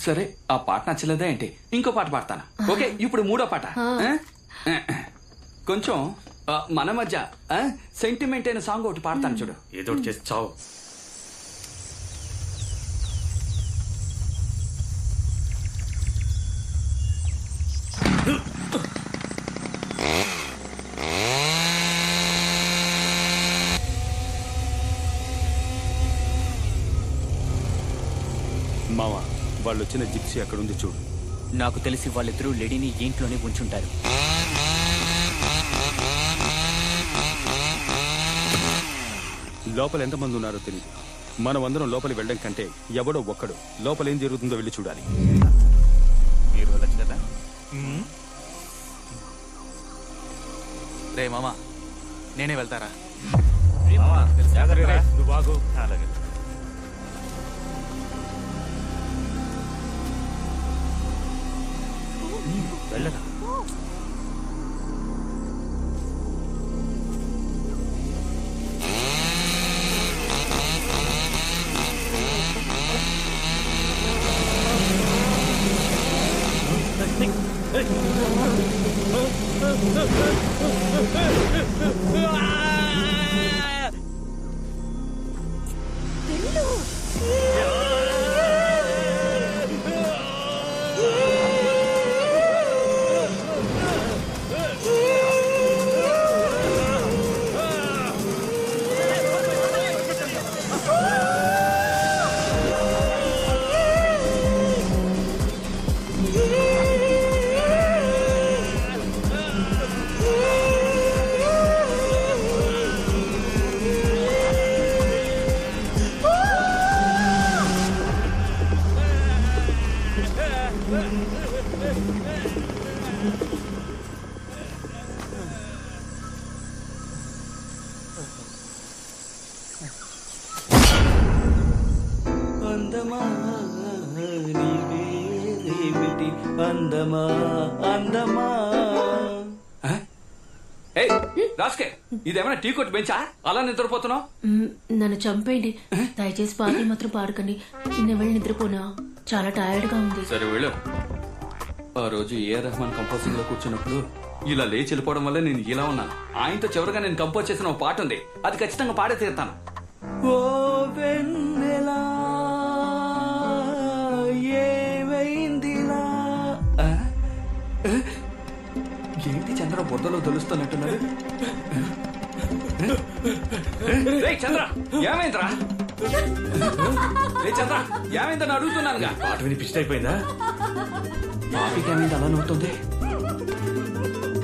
సరే, ఆ పాట నచ్చలేదా ఏంటి? ఇంకో పాట పాడతాను. ఓకే, ఇప్పుడు మూడో పాట. కొంచెం మన మధ్య సెంటిమెంట్ అయిన సాంగ్ ఒకటి పాడతాను చూడు. ఏదో ఒకటి చేసి చావు. మావా, వాళ్ళు వచ్చిన జిప్సీ అక్కడుంది చూడు. నాకు తెలిసి వాళ్ళిద్దరూ లేడీని ఇంట్లోనే ఉంచుంటారు. లోపల ఎంతమంది ఉన్నారో తెలియదు. మనం అందరం లోపలి వెళ్ళడం కంటే ఎవడో ఒక్కడు లోపల ఏం జరుగుతుందో వెళ్ళి చూడాలి. మీరు వెళ్ళచ్చు కదా. రే మామా, నేనే వెళ్తారా? అలాగే. వెళ్ళరా. అందమా నీవేమిటి అందమా అందమా. రాస్కే, ఇదేమైనా టీ కొట్టు బెంచా? అలా నిద్రపోతున్నావు? నన్ను చంపేయండి దయచేసి, పాటలు మాత్రం పాడకండి. నేను వెళ్ళి నిద్రపోనా, చాలా టైర్డ్ గా ఉంది. సరే వెళ్ళు. ఆ రోజు ఏఆర్ రెహమాన్ కంపోజింగ్ లో కూర్చున్నప్పుడు ఇలా లేచి వెళ్ళిపోవడం వల్ల నేను ఇలా ఉన్నాను. ఆయనతో చివరిగా నేను కంపోజ్ చేసిన ఒక పాట ఉంది, అది ఖచ్చితంగా పాడే తీరుతాను. ఓ వెన్నెలా ఏమైందిలా. ఏంటి చంద్ర బుర్రలో తెలుస్తున్నట్టున్నాడు? చంద్ర ఏమైందిరా? చంద్ర ఏమైందని అడుగుతున్నానుగా. పాట వినిపిస్తే అయిపోయిందా? పాపికి ఏమైంది అలా నవ్వుతుంది?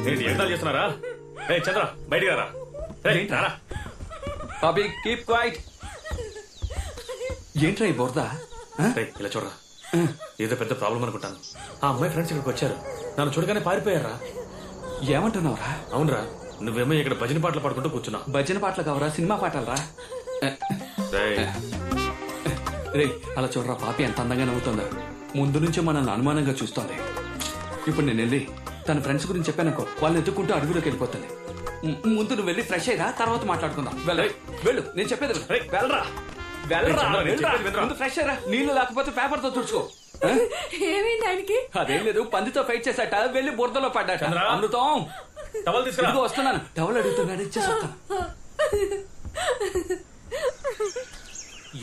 ఏంటి ఎంతా చేస్తున్నారా? చంద్ర బయటికి రారా. పాపి కీప్ క్వైట్. ఏంట్రా ఈ బురద? ఇలా చూడరా, ఏదో పెద్ద ప్రాబ్లం అనుకుంటాను. ఆ అమ్మాయి ఫ్రెండ్స్ ఇక్కడికి వచ్చారు, నన్ను చూడగానే పారిపోయారా. ఏమంటున్నావురా? అవునరా, నువ్వేమో ఇక్కడ భజన పాటలు పాడుకుంటూ కూర్చున్నావు. భజన పాటలు కావరా, సినిమా పాటలరా? రే అలా చూడరా పాపి ఎంత అందంగా నవ్వుతుందా. ముందు నుంచే మనల్ని అనుమానంగా చూస్తోంది. ఇప్పుడు నేను వెళ్ళి తన ఫ్రెండ్స్ గురించి చెప్పానుకో, వాళ్ళని ఎత్తుకుంటూ అడవిలోకి వెళ్ళిపోతుంది. ముందు నువ్వు వెళ్ళి ఫ్రెష్ అయ్యా, తర్వాత మాట్లాడుకుందాం. వెళ్ళు, నేను చెప్పేది వెళ్ళరా. ముందు ఫ్రెష్ అయ్యరా, నీళ్లు లేకపోతే పేపర్ తో తుడుచుకో. ఏమైంది ఆయనకి? అదేం లేదు, పందితో ఫైట్ చేశాట, వెళ్ళి బురదలో పడ్డాట. అమృతం ఇదిగో వస్తున్నాను. టవల్ అడుగుతున్నాడు, ఇచ్చేసి వస్తాను.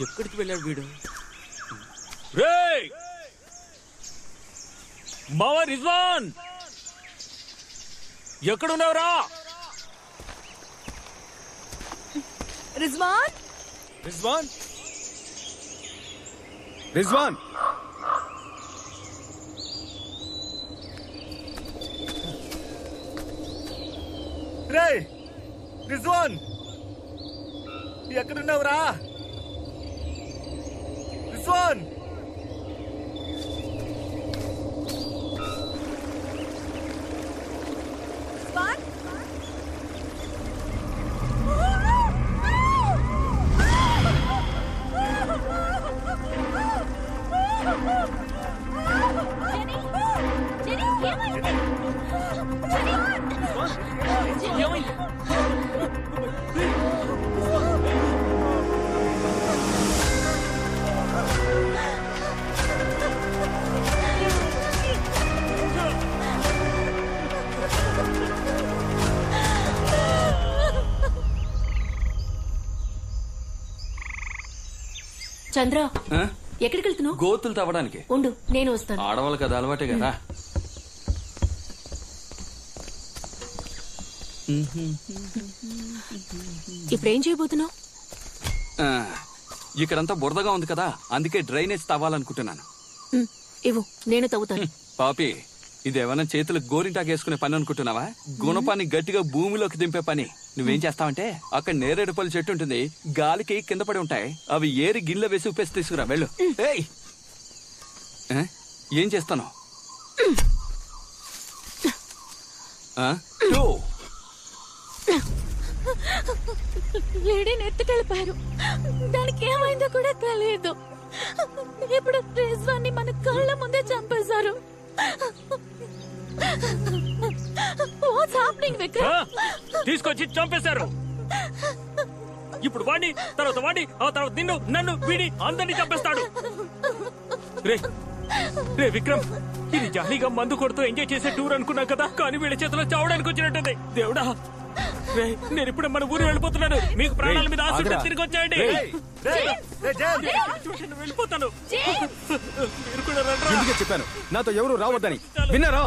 ఎక్కడికి వెళ్ళాడు వీడు? రేయ్ మావా రిజ్వాన్, ఎక్కడున్నావురా? రిజ్వాన్, రిజ్వాన్, రిజ్వాన్, రేయ్ రిజ్వాన్, ఎక్కడున్నావురా? రిజ్వాన్, చంద్ర, ఎక్కడికి వెళ్తున్నావు? గోతులు తవ్వడానికి. ఉండు, నేను వస్తాను. ఆడవాళ్ళు కదా, అలవాటే కదా. ఇప్పుడేం చేయబోతున్నావు? ఇక్కడంతా బురదగా ఉంది కదా, అందుకే డ్రైనేజ్ తవ్వాలనుకుంటున్నాను. ఇవ్వు, నేను తవ్వుతాను. పాపి, ఇదేమన్నా చేతులకు గోరింటాకు వేసుకునే పని అనుకుంటున్నావా? గుణపాన్ని గట్టిగా భూమిలోకి దింపే పని. నువ్వేం చేస్తావంటే, అక్కడ నేరేడు పళ్ళు చెట్టు ఉంటుంది, గాలికి కింద పడి ఉంటాయి, అవి ఏరి గిన్నెలో వేసి ఉప్పేసి తీసుకురా. వెళ్ళు. ఏయ్, ఏం చేస్తాను? లేడీని ఎత్తుకెళ్ళిపోయారు. దానికి ఏమైందో కూడా తెలియదు. ఇప్పుడు రిజ్వాన్ని మన కళ్ళ ముందే చంపేశారు. What's happening, Vikram? తీసుకొచ్చి చంపేశారు. ఇప్పుడు వాడిని, తర్వాత వాడిని, ఆ తర్వాత నిన్ను, నన్ను, వీడి అందరినీ చంపేస్తాడు. రే విక్రమ్, ఇది జాలీగా మందు కొడుతూ ఎంజాయ్ చేసే టూర్ అనుకున్నా కదా, కానీ వీడి చేతిలో చావడానికి వచ్చినట్టుంది. దేవుడా, నేను ఇప్పుడే మన ఊరు వెళ్ళిపోతున్నాను. మీకు ప్రాణాల మీద ఆశ తిరిగి వచ్చాయండి. వెళ్ళిపోతాను. మీరు కూడా రండి. చెప్పాను నాతో ఎవరు రావద్దని, విన్నారా?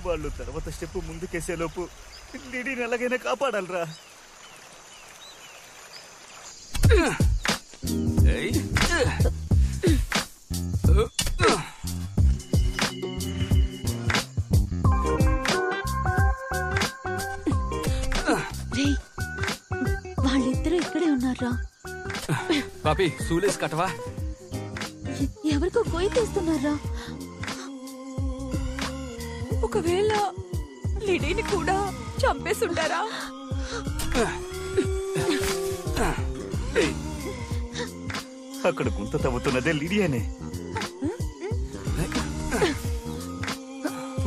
వాళ్ళు తర్వాత స్టెప్ ముందుకేసే లోపు లిడీని ఎలాగైనా కాపాడాలరా. వాళ్ళిద్దరూ ఇక్కడే ఉన్నారా? పాపి, సూలేసి కట్టవా? ఎవరికో కొయ్యి తీస్తున్నారా? ఒకవేళ లిడీని కూడా చంపేస్తుంటారా? అక్కడ గుంత తవ్వుతున్నదే లిడియానే.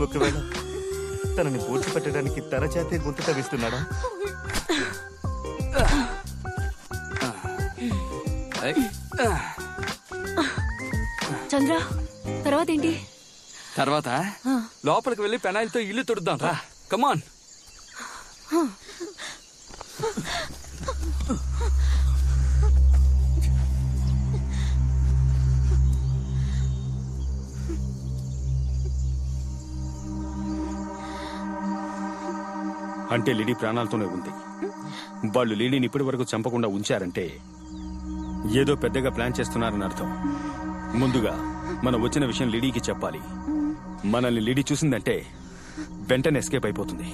ఒకవేళ తనని పూడ్చిపెట్టడానికి తన చేతే గుంత తవ్విస్తున్నాడా? చంద్ర, తర్వాత ఏంటి? తర్వాత లోపలికి వెళ్ళి పెనాయిల్తో ఇల్లు తుడుద్దాం రా. కమాన్. అంటే లిడీ ప్రాణాలతోనే ఉంది. వాళ్ళు లిడీని ఇప్పటి వరకు చంపకుండా ఉంచారంటే ఏదో పెద్దగా ప్లాన్ చేస్తున్నారని అర్థం. ముందుగా మనం వచ్చిన విషయం లిడీకి చెప్పాలి. మనల్ని లిడీ చూసిందంటే వెంటనే ఎస్కేప్ అయిపోతుంది.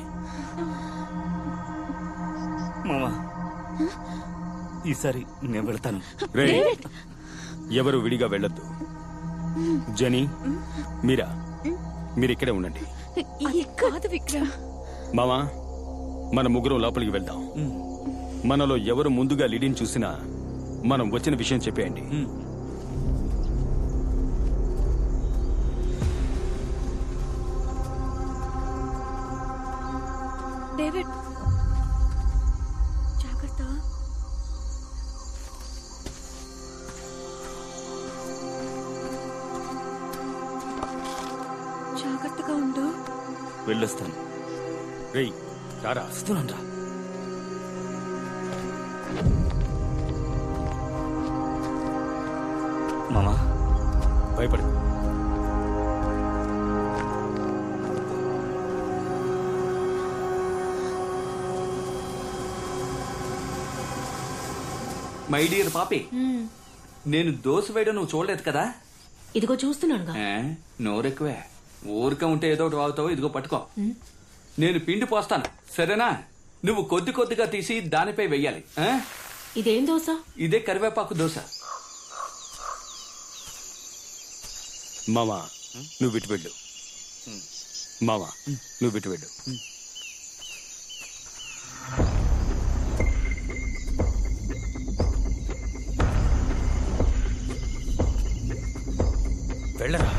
మామా, ఈసారి నేను వెళ్తాను. రే, ఎవరు విడిగా వెళ్ళొద్దు. జనీ, మీరిక్కడే ఉండండి. కాదు విక్రమ్. మామా, మన ముగ్గురం లోపలికి వెళ్దాం. మనలో ఎవరు ముందుగా లిడీని చూసినా మనం వచ్చిన విషయం చెప్పేయండి. డేవిడ్ జాగ్రత్త. జాగ్రత్తగా ఉండు. వెళ్ళొస్తాను. రేయ్ రారా. వస్తున్నాను రా. మామా భయపడు. మై డియర్ పాపి, నేను దోశ వేయడం నువ్వు చూడలేదు కదా? ఇదిగో చూస్తున్నానుగా. నోరెక్కువే. ఊరికే ఉంటే ఏదో ఒకటి వాగుతావు. ఇదిగో పట్టుకో. నేను పిండి పోస్తాను, సరేనా? నువ్వు కొద్ది కొద్దిగా తీసి దానిపై వెయ్యాలి. ఇదేం దోశ? ఇదే కరివేపాకు దోశ. మామా నువ్వు విటు వెళ్ళు. మామా నువ్వు విటు వెళ్ళు. వెళ్ళరా.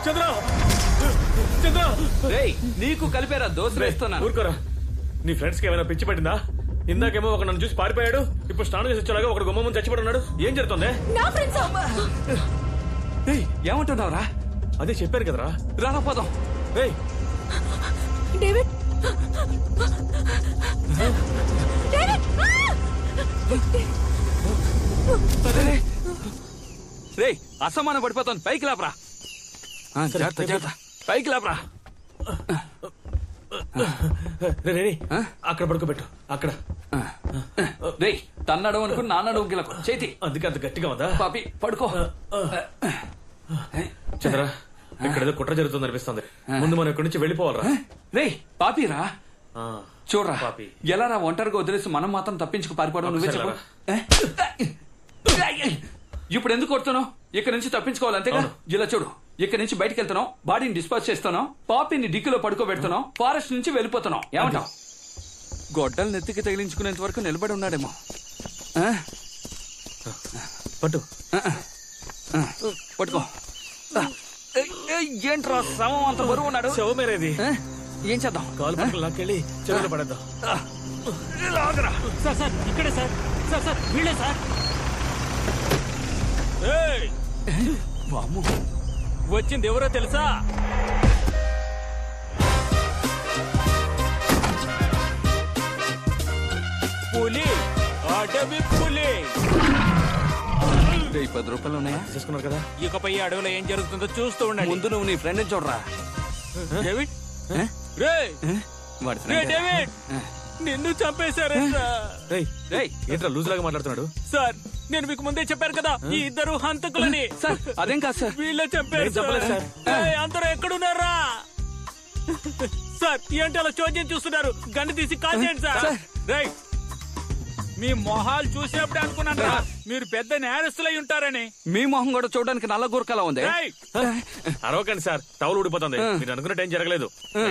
చంద్ర చంద్ర, నీకు కలిపేరా దోశ వేస్తున్నా. ఊరుకోరా. నీ ఫ్రెండ్స్ కి ఏమైనా పిచ్చి పట్టిందా? ఇందాకేమో ఒక నన్ను చూసి పారిపోయాడు, ఇప్పుడు స్నానం చేసి వచ్చేలాగా ఒకటి గుమ్మ ముందు చచ్చిపడి ఉన్నాడు. ఏం జరుగుతుంది? ఏమంటున్నావురా? అదే చెప్పాను కదరా. రానా పోదాం. డేవిడ్ రే అసమానం పడిపోతాను. పైకి లేపరా. పైకి లేపరా. అక్కడ పడుకోబెట్టు. అక్కడ రే తన్నడం అనుకుని నాన్నడం గిలకు చేతి. అందుకే అంత గట్టిగా ఉందా? పాపి పడుకో. చంద్ర, ఇక్కడ ఏదో కుట్ర జరుగుతుంది అనిపిస్తుంది. ముందు మనం ఇక్కడి నుంచి వెళ్ళిపోవాలరా. రే పాపిరా, చూడరా పాపి, ఎలా రా ఒంటరిగా వదిలేసి మనం మాత్రం తప్పించుకు పారిపోవడం. నువ్వే చెప్పు. ఇప్పుడు ఎందుకు కొడుతున్నావు? ఇక్కడ నుంచి తప్పించుకోవాలి అంతేగా. ఇలా చూడు, ఇక్కడ నుంచి బయటకు వెళ్తున్నావు, బాడీని డిస్పోజ్ చేస్తున్నావు, పాపిని డిక్కులో పడుకోబెడుతున్నావు, ఫారెస్ట్ నుంచి వెళ్ళిపోతున్నావు. ఏమంటావు? గొడ్డలు నెత్తికి తగిలించుకునేంత వరకు నిలబడి ఉన్నాడేమో. పట్టు పట్టుకో. ఏంట్రా శవం అంత బరువు ఉన్నాడు? శవమేరేది. ఏం చేద్దాం? కాలు పట్టుకు లాక్కెళ్ళి చెరువులో పడేద్దాం. సార్ సార్ ఇక్కడే సార్. సార్ సార్ వీళ్ళే సార్. వచ్చింది ఎవరో తెలుసా? పులి, అడవి పులి. 10 రూపాయలు ఉన్నాయా? తీసుకున్నారు కదా. ఇకపై అడవిలో ఏం జరుగుతుందో చూస్తూ ఉండండి. ముందు నువ్వు నీ ఫ్రెండ్ చూడరా. డేవిడ్, డేవిడ్ నిన్ను చంపేశారు ఏంట్రా లూజ్ లాగా మాట్లాడుతున్నాడు? సార్. నేను మీకు ముందే చెప్పాను కదా, ఈ ఇద్దరు హంతకులని. సార్ అదేం కాదు సార్, వీళ్ళే చంపారు. చెప్పలేదు సార్. అందరూ ఎక్కడున్నారా? సార్ ఏంటి అలా చోద్యం చూస్తున్నారు? గన్ను తీసి కాల్ చేయండి సార్. రైట్, మీ మొహాలు చూసినప్పుడు అనుకున్నాను మీరు పెద్ద నేరస్తులై ఉంటారని. మీ మొహం కూడా చూడడానికి నల్ల గురకలా ఉంది. అరవకండి సార్, టవల్ ఊడిపోతుంది. మీరు అనుకున్నట్టు ఏం జరగలేదు.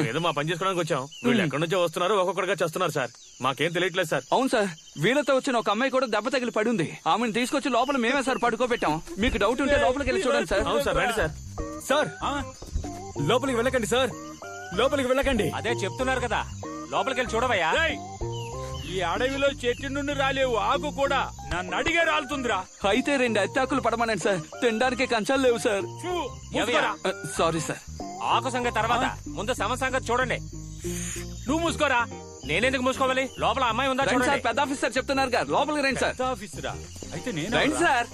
ఏదో మా పని చేసుకోవడానికి వచ్చాం. వీళ్ళు ఎక్కడి నుంచో వస్తున్నారు, ఒక్కొక్కడిగా చేస్తున్నారు సార్. మాకేం తెలియట్లేదు సార్. అవును సార్, వీళ్ళతో వచ్చిన ఒక అమ్మాయి కూడా దెబ్బ తగిలి పడి ఉంది. ఆమెను తీసుకొచ్చి లోపల మేమే సార్ పడుకోబెట్టాం. మీకు డౌట్ ఉంటే లోపలికి వెళ్ళి చూడండి సార్. అవును సార్, రండి సార్. సార్ లోపలికి వెళ్ళకండి సార్, లోపలికి వెళ్ళకండి. అదే చెప్తున్నారు కదా, లోపలికి వెళ్ళి చూడవయ్యా. ఈ అడవిలో చెట్టు నుండి రాలేవు ఆకు కూడా నన్ను అడిగే రాలుతుందిరా. అయితే 2 అత్తాకులు పడమనండి సార్, తినడానికి కంచాలు లేవు సార్. Sorry sir. ఆకు సంగతి తర్వాత, ముందు సమ సంగతి చూడండి. నువ్వు మూసుకోరా. నేనెందుకు మూసుకోవాలి? లోపల అమ్మాయి ఉందా రండి చూడండి. సార్, పెద్ద ఆఫీసర్ చెప్తున్నారు గారు, లోపలికి రండి సార్. ఆఫీసరా? అయితే నేను రండి సార్.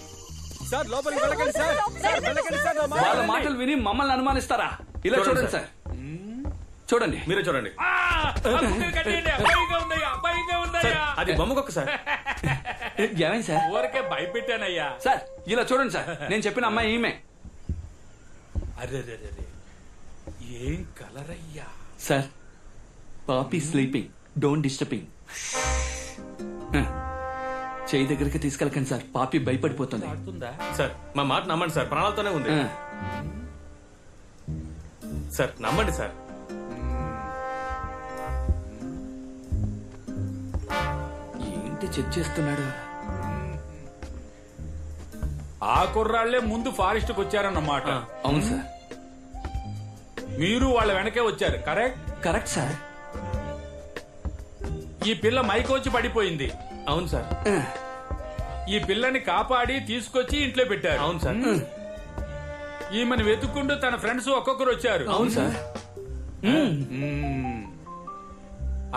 సార్ లోపలికి వెళ్ళకండి సార్, సార్ వెళ్ళకండి సార్. వాళ్ళ మాటలు విని మమ్మల్ని అనుమానిస్తారా? ఇలా చూడండి సార్, చూడండి. మీరే చూడండి. అది బొమ్మకొక్క సార్. ఏమైంది సార్? ఊరికే భయపెట్టానయ్యా. సార్ ఇలా చూడండి సార్, నేను చెప్పిన అమ్మాయి ఈమె. అరే ఏం కలరయ్యా. సార్, పాపీ స్లీపింగ్, డోంట్ డిస్టర్బింగ్. చేయి దగ్గరికి తీసుకెళ్ళకండి సార్, పాపి భయపడిపోతుంది. సార్ మా మాట నమ్మండి సార్, ప్రాణాలతోనే ఉంది సార్, నమ్మండి సార్. ఏంటి చెక్ చేస్తున్నాడు? ఆ కుర్రాళ్లే ముందు ఫారెస్ట్ కు వచ్చారన్నమాట. అవును సార్. మీరు వాళ్ళ వెనకే వచ్చారు, కరెక్ట్? Correct sir. ఈ పిల్ల మైకొచ్చి పడిపోయింది. అవును సార్. ఈ పిల్లని కాపాడి తీసుకొచ్చి ఇంట్లో పెట్టారు. అవును సార్. ఈమెను వెతుక్కుంటూ తన ఫ్రెండ్స్ ఒక్కొక్కరు వచ్చారు. అవును సార్.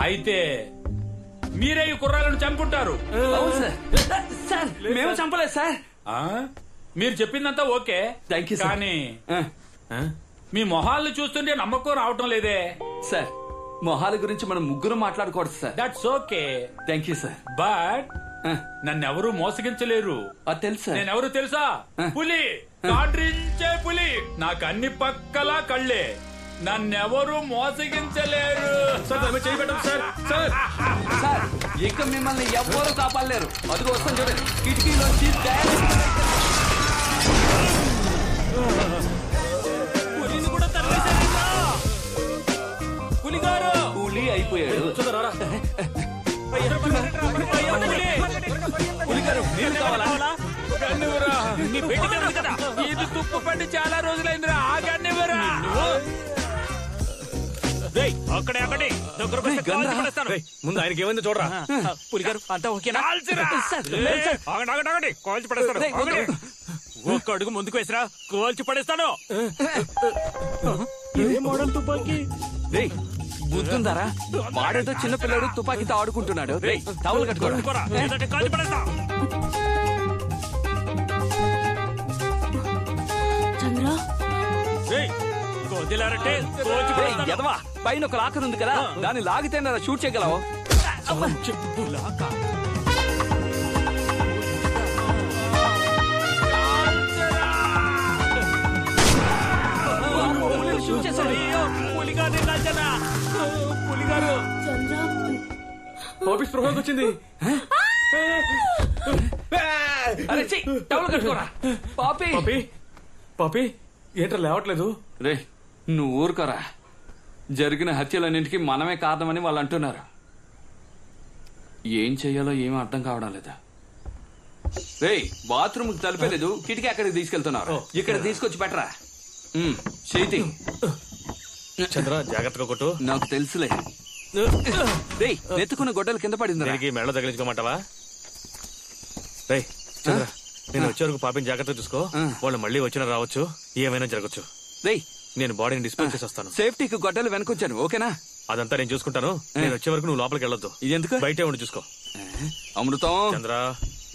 అయితే మీరే ఈ కుర్రాళ్ళను చంపుంటారు. అవును సార్. సార్ మేము చంపలేదు సార్. మీరు చెప్పిందంతా ఓకే, థ్యాంక్ యూ సార్. కానీ మీ మొహాలను చూస్తుంటే నమ్మకం రావటం లేదే. సార్ మొహాల గురించి మనం ముగ్గురు మాట్లాడకూడదు sir. That's okay. Thank you sir. But నన్నెవరూ మోసగించలేరు. అది తెలుసా? నేనెవరు తెలుసా? పులి, కాడ్రించే పులి. నాకు అన్ని పక్కలా కళ్ళే. నన్నెవరూ మోసగించలేరు. సార్ ఇక మిమ్మల్ని ఎవ్వరూ కాపాడలేరు. అదిగో వస్తాను చూడండి, కిటికీలోంచి పులి అయిపోయాడు. ఇది తుప్పుపడి చాలా రోజులైందిరా. ఆగన్నివరా. అక్కడే ముందు ఆయనకి ఏమైంది చూడరా. పులిగారు అంతా ఓకేనా? కాల్చి పడేస్తాను. ఒక్క అడుగు ముందుకు వేసిరా, కాల్చి పడేస్తాను. ఏ మోడల్ తుపాకీ? బుద్ధుందారా? వాడేదో చిన్న పిల్లడు తుపాకీతో ఆడుకుంటున్నాడు. టవల్ కట్టుకోరా, కాల్చి పడేస్తా. చంద్ర ఎదవా, పైన ఒక లాకర్ ఉంది కదా, దాన్ని లాగితే షూట్ చేయగలవు. షూట్ చేశాడు. పులిగారు ఆఫీస్ ప్రభావం వచ్చింది. టవల్ కట్టుకోరా. పాపి పాపి ఏంట్రా లేవట్లేదు? రే నువ్వు ఊరుకోరా. జరిగిన హత్యలన్నింటికి మనమే కారణమని వాళ్ళు అంటున్నారు. ఏం చెయ్యాలో ఏమీ అర్థం కావడం లేదా. రే బాత్రూమ్ కి తలిపేలేదు, కిటికీ అక్కడికి తీసుకెళ్తున్నారు. ఇక్కడ తీసుకొచ్చి పెట్టరా. చేతి చంద్ర జాగ్రత్తగా కొట్టు. నాకు తెలుసులే. రే నెత్తుకున్న గొడ్డలు కింద పడింది. మెళ్ళ తగిలించుకోమంటావా? రే చంద్ర, నేను వచ్చే వరకు పాపిని జాగ్రత్తగా చూసుకో. వాళ్ళు మళ్ళీ వచ్చినా రావచ్చు, ఏమైనా జరగచ్చు. రే నేను బాడీని డిస్పోజ్ చేసి వస్తాను. సేఫ్టీకి గొడ్డలు వెనకొచ్చాను, ఓకేనా? అదంతా నేను చూసుకుంటాను. నేను వచ్చే వరకు నువ్వు లోపలికి వెళ్ళొద్దు. ఇది ఎందుకు? బయటే ఉండి చూసుకో. అమృతం చంద్ర,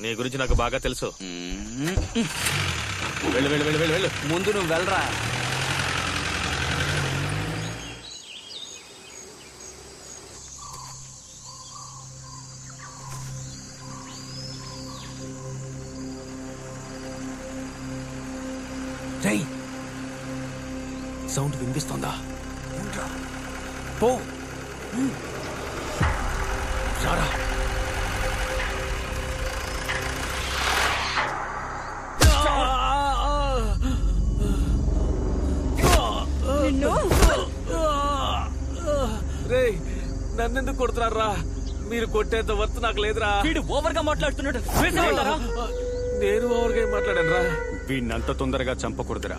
నీ గురించి నాకు బాగా తెలుసు. వెళ్ళు వెళ్ళు వెళ్ళు వెళ్ళు. ముందు నువ్వు వెళ్ళరా. సౌండ్ వినిపిస్తోందా? పో రారా. రే నన్నెందుకు కొడుతున్నారా? మీరు కొట్టేంత వర్త్ నాకు లేదురా. వీడు ఓవర్ గా మాట్లాడుతున్నాడు. నేను ఓవర్గా ఏం మాట్లాడాను రా? వీడినంత తొందరగా చంపకూడదురా.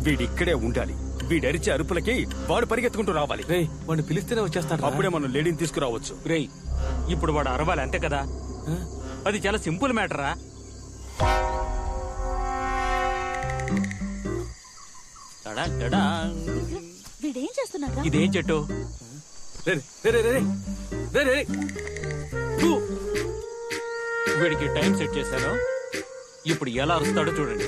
వీడిక్కడే ఉండాలి. వీడరిచే అరుపులకి వాడు పరిగెత్తుకుంటూ రావాలి. రే వాడిని పిలిస్తేనే వచ్చేస్తాడు. అప్పుడే మనం లేడీని తీసుకురావచ్చు. రేయ్ ఇప్పుడు వాడు అరవాలి అంతే కదా. అది చాలా సింపుల్ మ్యాటరా. వీడేం చేస్తున్నారా? ఇదేం చెట్టు? వీడికి టైం సెట్ చేశాను. ఇప్పుడు ఎలా అరుస్తాడో చూడండి.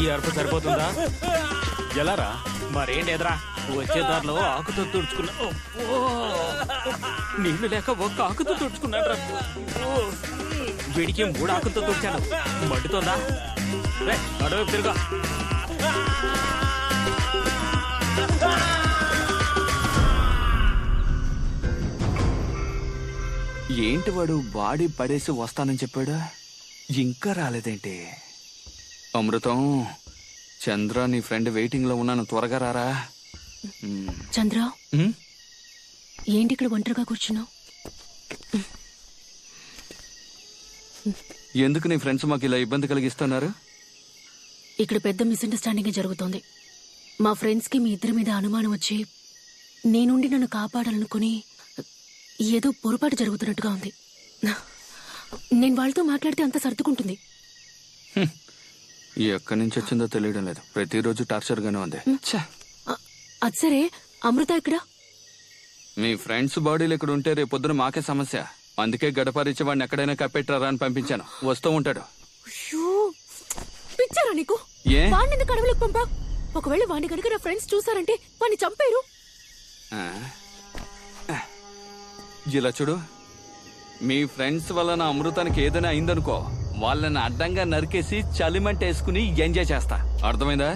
ఈ అరుపు సరిపోతుందా? ఎలారా? మరేం లేదురా, వచ్చే దారిలో ఆకుతో తుడుచుకున్నా. నీళ్లు లేక ఒక్క ఆకుతో తుడుచుకున్నాడు. వీడికి 3 ఆకులతో తుడిచాను. మండుతోందా? అడవి తిరుగా. ఏంటి వాడు బాడీ పడేసి వస్తానని చెప్పాడు, ఇంకా రాలేదేంటి? అమృతం, చంద్ర నీ ఫ్రెండ్ వెయిటింగ్ లో ఉన్నాను, త్వరగా రారా. చంద్ర, ఏంటి ఇక్కడ ఒంటరిగా కూర్చున్నావు? ఎందుకు నీ ఫ్రెండ్స్ మాకు ఇలా ఇబ్బంది కలిగిస్తున్నారు? ఇక్కడ పెద్ద మిస్అండర్స్టాండింగ్ జరుగుతోంది. మా ఫ్రెండ్స్ కి మీ ఇద్దరి మీద అనుమానం వచ్చి నేనుండి నన్ను కాపాడాలనుకుని ఏదో పొరపాటు జరుగుతున్నట్టుగా ఉంది. నేను వాళ్ళతో మాట్లాడితే అంత సర్దుకుంటుంది. ఎక్కడి నుంచి వచ్చిందో తెలియడం లేదు, ప్రతిరోజు టార్చర్ గానే ఉంది. అది సరే, అమృత ఇక్కడ? మీ ఫ్రెండ్స్ బాడీలు ఇక్కడ ఉంటే రేపొద్దున మాకే సమస్య. అందుకే గడపరిచి వాడిని ఎక్కడైనా కప్పెట్టారా అని పంపించాను. వస్తూ ఉంటాడు. పిచ్చారా నీకు? వాడిని ఎందుకు అడవులకు పంపా? ఒకవేళ వాడిని కనుక నా ఫ్రెండ్స్ చూసారంటే వాడిని చంపేరు. ఇలా చూడు, మీ ఫ్రెండ్స్ వల్ల నా అమృతానికి ఏదైనా అయిందనుకో, వాళ్ళని అడ్డంగా నరికేసి చలిమంట వేసుకుని ఎంజాయ్ చేస్తా. అర్థమైందా?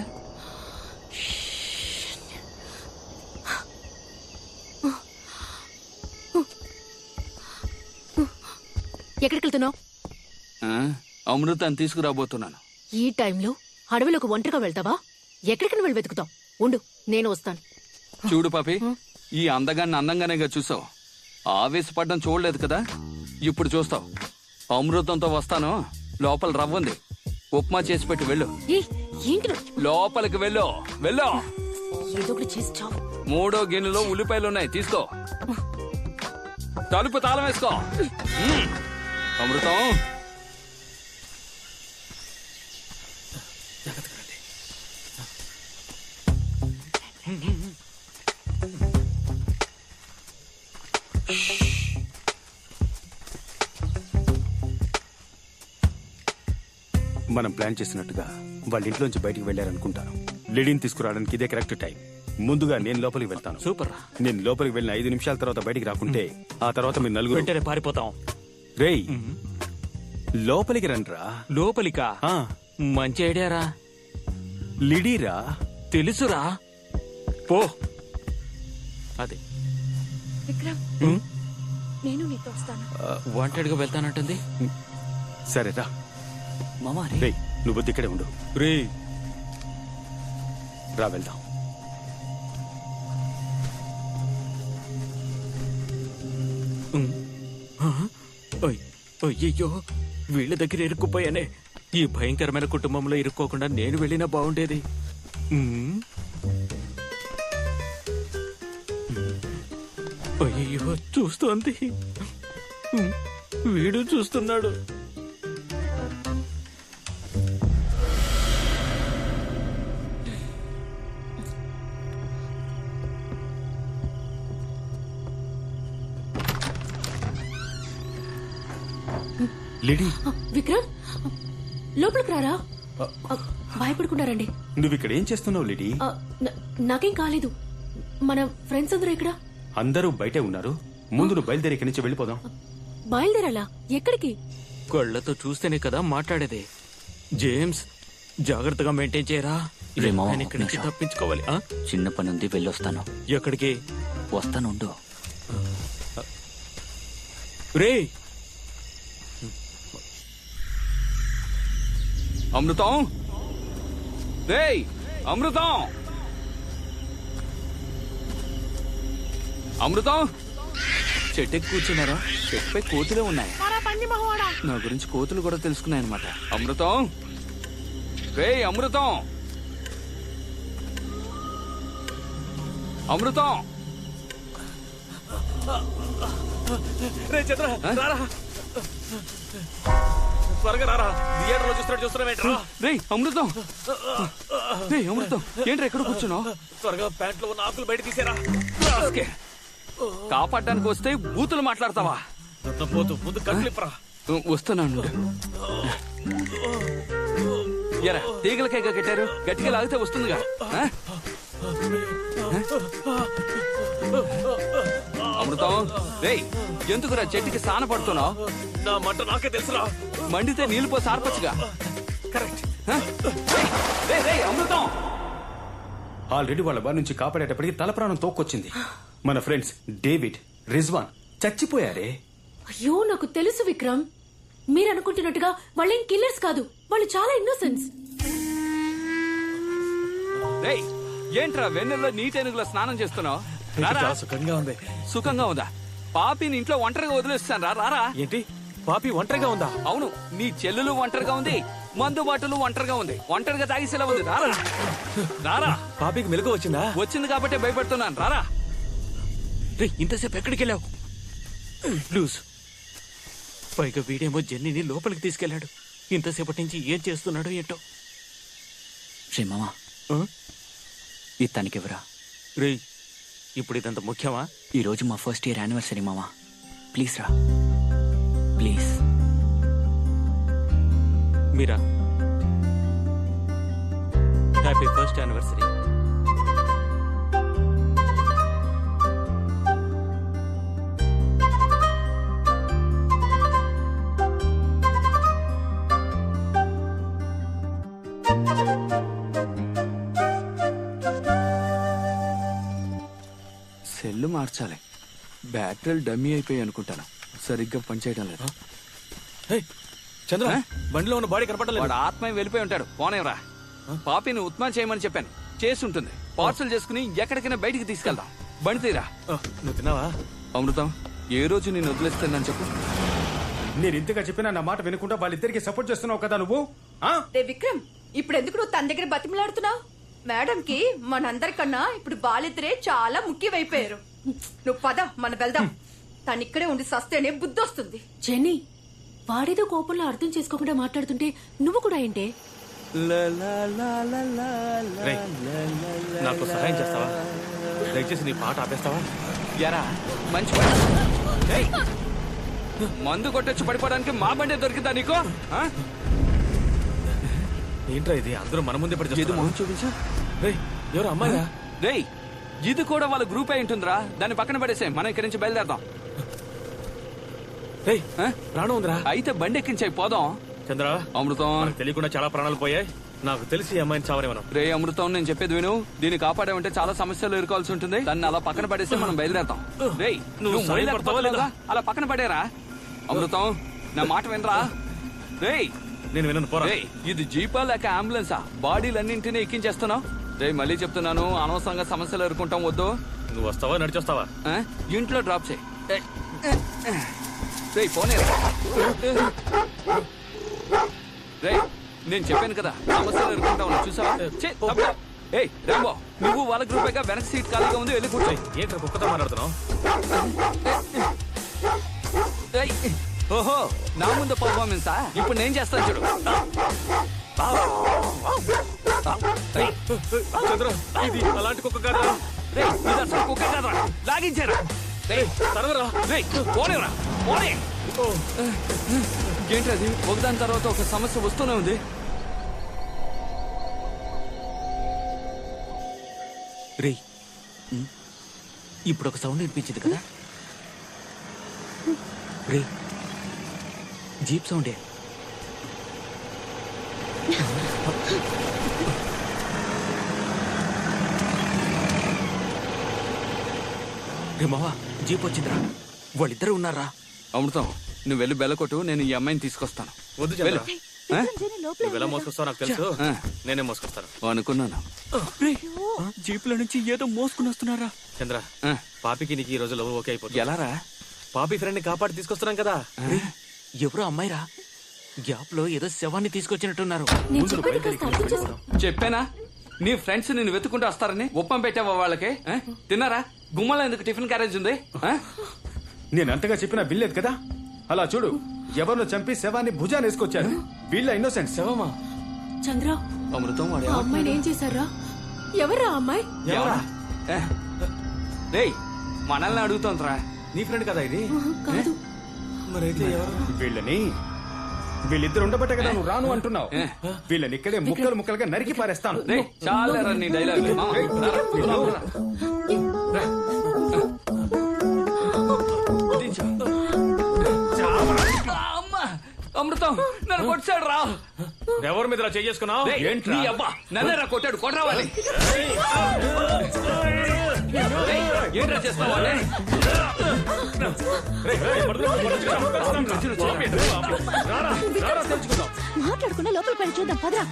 ఎక్కడికి వెళ్తున్నావు? అమృతాన్ని తీసుకురాబోతున్నాను. ఈ టైంలో అడవిలోకి ఒంటరిగా వెళ్తావా? ఎక్కడికి వెళ్ళి వెతుకుతావు? ఉండు, నేను వస్తాను. చూడు పాపి, ఈ అందగాన్ని అందంగానేగా చూసావు, ఆవేశపడ్డం చూడలేదు కదా. ఇప్పుడు చూస్తావు. అమృతంతో వస్తాను. లోపల రవ్వుంది, ఉప్మా చేసి పెట్టి వెళ్ళు. లోపలికి వెళ్ళు, వెళ్ళు. ఏదో ఒకటి చేసి చావు. 3వ గిన్నెలో ఉల్లిపాయలున్నాయి, తీసుకో. తలుపు తాళం వేసుకో. అమృతం, మనం ప్లాన్ చేసినట్టుగా వాళ్ళ ఇంట్లోంచి బయటికి వెళ్లారనుకుంటాను. లేడీని తీసుకురావడానికి ఇదే కరెక్ట్ టైం. ముందుగా నేను లోపలికి వెళ్తాను. సూపర్. నేను లోపలికి వెళ్ళిన 5 నిమిషాల తర్వాత బయటికి రాకుంటే ఆ తర్వాత మీరు నలుగురు వెంటనే పారిపోతాం. రేయ్, లోపలికి రండ్రా. లోపలికా? మంచి ఐడియారా. లిడీరా? తెలుసురా, పో. అదే విక్రమ్, నేను నీతో వస్తాను. వాంటెడ్ గా వెళ్తానంటుంది. సరేరా మామా. రేయ్, నువ్వు ఇక్కడే ఉండు. రే రా వెళ్దాం. అయ్యో, వీళ్ళ దగ్గర ఇరుక్కుపోయానే. ఈ భయంకరమైన కుటుంబంలో ఇరుక్కోకుండా నేను వెళ్ళినా బాగుండేది. అయ్యో, చూస్తోంది. వీడు చూస్తున్నాడు. లిడీ, విక్రమ్, లోపలికి రారా. భయపడుకున్నారండి. నువ్వు ఇక్కడ ఏం చేస్తున్నావు లిడీ? నాకేం కాలేదు. మన ఫ్రెండ్స్ అందరూ ఇక్కడ. అందరూ బయటే ఉన్నారు. ముందు నువ్వు బయలుదేరి ఇక్కడి నుంచి వెళ్ళిపోదాం. బయలుదేరాలా? ఎక్కడికి? కళ్ళతో చూస్తేనే కదా మాట్లాడేది. జేమ్స్, జాగ్రత్తగా మెయింటైన్ చేయరా. రే మామ, నేను ఇక్కడి నుంచి తప్పించుకోవాలి. చిన్న పని ఉంది, వెళ్ళొస్తాను. ఎక్కడికి? వస్తానుండు. రే అమృతం, రేయ్ అమృతం, అమృతం. చెట్టుకి కూర్చున్నారా? చెట్టుపై కోతులే ఉన్నాయి. నా గురించి కోతులు కూడా తెలుసుకున్నాయన్నమాట. అమృతం, రేయ్ అమృతం, అమృతం. రే చంద్ర, రారా త్వరగా రారా. థియేటర్ లో చూస్తున్నావేంట్రా? రేయ్ అమృతం, రేయ్ అమృతం, ఏంట్రా ఎక్కడ కూర్చున్నావు? త్వరగా ప్యాంట్ లో ఉన్న ఆకులు బయట తీసేరా. కాపాడడానికి వస్తే బూతులు మాట్లాడతావా? పోతు ముందు కట్లిప్పరా. వస్తున్నాను. ఎరా తీగలకైగా కట్టారు, గట్టిగా లాగితే వస్తుందిగా. అమృతం, రేయ్ ఎందుకురా చెట్టుకి సాన పడుతున్నావు? నా మంట నాకే తెలుసురా. మండితే నీళ్లు పోసి ఆర్పచ్చుగా. కరెక్ట్. అమృతం, ఆల్రెడీ వాళ్ళ బారి నుంచి కాపాడేటప్పటికి తల ప్రాణం తోక్కొచ్చింది. మన ఫ్రెండ్స్ డేవిడ్, రిజ్వాన్ చచ్చిపోయారే. అయ్యో, నాకు తెలుసు విక్రమ్. మీరు అనుకుంటున్నట్టుగా వాళ్ళేం కిల్లర్స్ కాదు. వాళ్ళు చాలా ఇన్నోసెన్స్. రేయ్ ఏంట్రా వెన్నెల్లో నీటెనుగులో స్నానం చేస్తున్నావు? సుఖంగా ఉంది. సుఖంగా ఉందా? పాపిని ఇంట్లో ఒంటరిగా వదిలేస్తాను. రారా. ఏంటి, పాపి ఒంటరిగా ఉందా? అవును, నీ చెల్లెలు ఒంటరిగా ఉంది, మందు బాటలు ఒంటరిగా ఉంది, ఒంటరిగా తాగిసేలా ఉంది. రారా రారా. పాపికి మెలకు వచ్చిందా? వచ్చింది కాబట్టి భయపడుతున్నాను. రారా. రే ఇంతసేపు ఎక్కడికి వెళ్ళావు? లూజ్. పైగా వీడేమో జెన్నీని లోపలికి తీసుకెళ్లాడు. ఇంతసేపటి నుంచి ఏం చేస్తున్నాడో ఏంటో. రే మామా, ఇది తనకివరా? రే ఇప్పుడు ఇదంత ముఖ్యమా? ఈ రోజు మా ఫస్ట్ ఇయర్ యానివర్సరీ మామా. ప్లీజ్ రా, please. Meera, happy first anniversary. Cell మార్చాలి. బ్యాటరీలు డమ్మీ అయిపోయి అనుకుంటాను, సరిగ్గా పనిచేయడం లేదు. చంద్ర, బండిలో ఉన్న బాడీ కనపడలేదు. వాడు ఆత్మ వెళ్ళిపోయి ఉంటాడు. పోనేవరా. పాపిని ఉత్మా చేయమని చెప్పాను, చేసి ఉంటుంది. పార్సల్ చేసుకుని ఎక్కడికైనా బయటికి తీసుకెళ్దాం. బండి తీరా. నువ్వు తిన్నావా? అమృతం, ఏ రోజు నేను వదిలేస్తానని చెప్పు. నేను ఇంతగా చెప్పినా నా మాట వినకుండా వాళ్ళిద్దరికి సపోర్ట్ చేస్తున్నావు కదా నువ్వు. రే విక్రమ్, ఇప్పుడు ఎందుకు నువ్వు తన దగ్గర బతిమలాడుతున్నావు? మేడం కి మనందరికన్నా ఇప్పుడు బాలిద్దరే చాలా ముఖ్యమైపోయారు. నువ్వు పద, మన వెళ్దాం. తను ఇక్కడే ఉండి సస్తేనే బుద్ధి వస్తుంది. జెన్నీ, వాడేదో కోపంలో అర్థం చేసుకోకుండా మాట్లాడుతుంటే నువ్వు కూడా ఏంటే? నాకు సహాయం చేస్తావా? దయచేసి నీ పాట ఆపేస్తావా? ఎరా మంచి మందు కొట్టొచ్చి పడిపోవడానికి మా బండే దొరికిందా నీకు? ఏంట్రా ఇది? అందరూ మన ముందే పడి ఇది మొహం చూపించా. ఎవరు అమ్మాయిరా? రేయ్ ఇది కూడా వాళ్ళ గ్రూప్ అయి ఉంటుందిరా. దాన్ని పక్కన పడేసే, మనం ఇక్కడి నుంచి బయలుదేరదాం. ప్రాణం ఉందిరా? అయితే బండి ఎక్కించాయి, పోదాం. చంద్ర, అమృతం, తెలియకుండా చాలా ప్రాణాలు పోయాయి. నాకు తెలిసి ఈ అమ్మాయిని చావరేమనం. రే అమృతం, నేను చెప్పేది విను. దీన్ని కాపాడామంటే చాలా సమస్యలు ఎదుర్కోవాల్సి ఉంటుంది. దాన్ని అలా పక్కన పడేస్తే మనం బయలుదేరతాం. రేయ్ నువ్వు అలా పక్కన పడేరా. అమృతం, నా మాట వినరా. రేయ్ నేను వినను, పోరా. ఇది జీపా లేక అంబులెన్సా? బాడీలన్నింటినీ ఎక్కించేస్తున్నావు. రే మళ్ళీ చెప్తున్నాను, అనవసరంగా సమస్యలు ఎదుర్కొంటాం. వద్దు. నువ్వు వస్తావా, నడిచొస్తావా? ఇంట్లో డ్రాప్ చేయి. రేయ్ పోనీ. రేయ్ నేను చెప్పాను కదా, సమస్యలు ఎదుర్కొంటావు. చూసావా? ఏయ్ రాంబో, నువ్వు వాళ్ళ గ్రూపేగా వెనక సీట్ ఖాళీగా ఉంది, వెళ్ళి కూర్చో. ఏంట్రా కుక్కతో మాట్లాడుతున్నావు? ఓహో, నా ముందు పర్ఫార్మెన్సా? ఇప్పుడు నేను చేస్తాను చూడు. చంద్ర, ఇది అలాంటి కుక్క కాదా? రే ఇది అసలు కుక్క కాదా? లాగించారా? పోనేరా, పోనే. ఏంటది? ఒకదాని తర్వాత ఒక సమస్య వస్తూనే ఉంది. రే ఇప్పుడు ఒక సౌండ్ వినిపించింది కదా? రే జీప్ సౌండే. రే మావా, జీప్ వచ్చిందిరా. వాళ్ళిద్దరు ఉన్నారా? అమృతం, నువ్వు వెళ్ళి బెల్లకొట్టు, నేను ఈ అమ్మాయిని తీసుకొస్తాను. వద్దు చంద్ర, నువ్వు ఎలా మోసుకొస్తావు నాకు తెలుసు. నేనే మోసుకొస్తాను అనుకున్నాను. జీపుల నుంచి ఏదో మోసుకుని వస్తున్నారా? చంద్ర, పాపికి నీకు ఈ రోజు లవ్ ఓకే అయిపోతుంది. ఎలారా? పాపి ఫ్రెండ్ ని కాపాడి తీసుకొస్తున్నాం కదా. ఎవరో అమ్మాయిరా, గ్యాప్ లో ఏదో శవాన్ని తీసుకొచ్చినట్టున్నారు. చెప్పానా నీ ఫ్రెండ్స్ నిన్ను వెతుకుంటూ వస్తారని? ఉప్పం పెట్టావా వాళ్ళకి? తిన్నారా? గుమ్మలో ఎందుకు టిఫిన్ క్యారేజ్ ఉంది? నేను అంతగా చెప్పినా వినలేదు కదా. అలా చూడు, ఎవరినో చంపి శవాన్ని భుజాన్ని వేసుకొచ్చారు. వీళ్ళ ఇన్నోసెంట్. శవమా? చంద్ర, అమృతం వాడు అమ్మాయిని ఏం చేశారా? ఎవరా అమ్మాయి? రేయ్, మనల్ని అడుగుతోందిరా. నీ ఫ్రెండ్ కదా ఇది? కాదు. మరైతే ఎవరు? వీళ్ళిద్దరు ఉండబట్టే కదా నువ్వు రాను అంటున్నావు. వీళ్ళని ఇక్కడే ముక్కలు ముక్కలుగా నరికి పారేస్తాను. చాలా నీ డైలాగ్. అమృతం నన్ను కొట్టాడు రా. ఎవరి మీద చేసుకున్నావు? నీ అబ్బా నన్నేరా కొట్టాడు. కొట్టరావాలి. ఏంట్రా చేస్తావా? మాట్లాడుకున్నా లోపల పని చూద్దాం పదరా.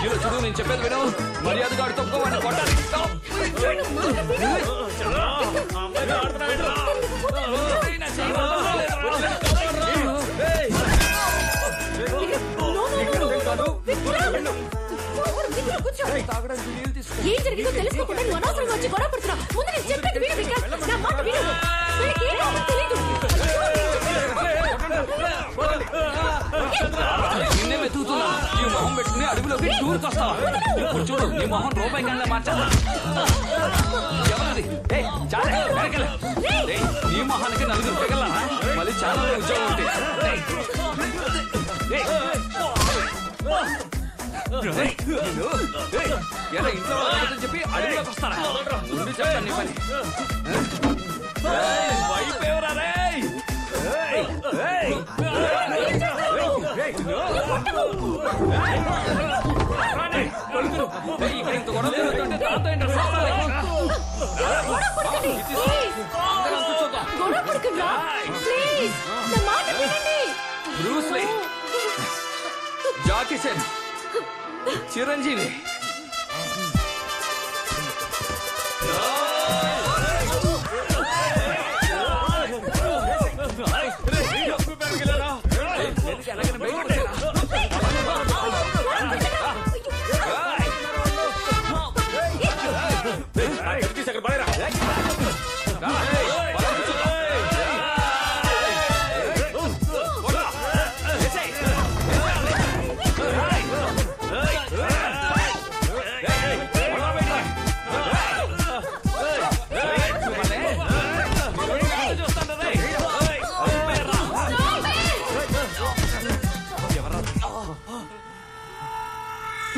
చూడు, నేను చెప్పేది విను. మర్యాదగా తొక్కవాడిని కొట్టాలి. ఏం జరిగిందో తెలుసుకోకుండా నువ్వు అనవసరంగా వచ్చి గొడవ పడుతున్నావు. ముందు నేను చెప్పేది విను విక్రమ్. నా మాట విను. వీడికి ఏం కావాలో తెలీదు. నిన్నే వెతుకుతున్నా. ఈ మొహం పెట్టుకుని అడుగులోకి దూరుకొస్తావా? ఇప్పుడు చూడు, నీ మొహం రూపాయి కన్నా మార్చాలా? ఎవరది? చాలా వెనకలే. ఈ మొహానికి నలుగురు పెగలా? మళ్ళీ చాలా ఉద్యోగం ఉంది. ఎలా ఇంట్లో వాళ్ళని చెప్పి అడుగులోకి వస్తారా? ముందు చెప్తాను నీ పని. అయిపోయారా రే? ఇక్కడ ఇంత గొడవ జరుగుతుంటే దాంతో ఏంటో Bruce Lee, Jackie Chan, Chiranjeevi.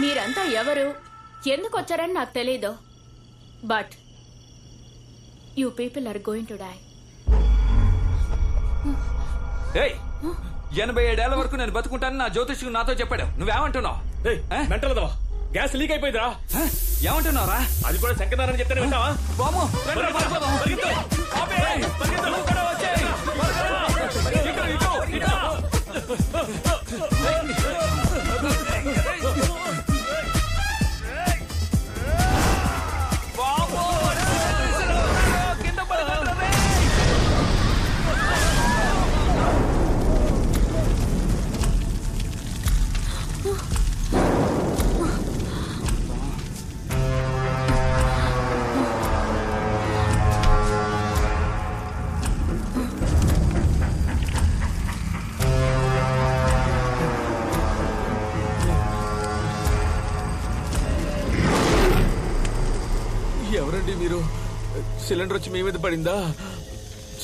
మీరంతా ఎవరు, ఎందుకు వచ్చారని నాకు తెలీదు. But you people are going to die. 87 ఏళ్ల వరకు నేను బతుకుంటానని నా జ్యోతిష్కుడు నాతో చెప్పాడు. నువ్వేమంటున్నావు? గ్యాస్ లీక్ అయిపోయిందిరా. ఏమంటున్నావురా? అది కూడా శంకరాన్ని చెప్తానే వింటావా? బాము ఎవరండి మీరు? సిలిండర్ వచ్చి మీ మీద పడిందా?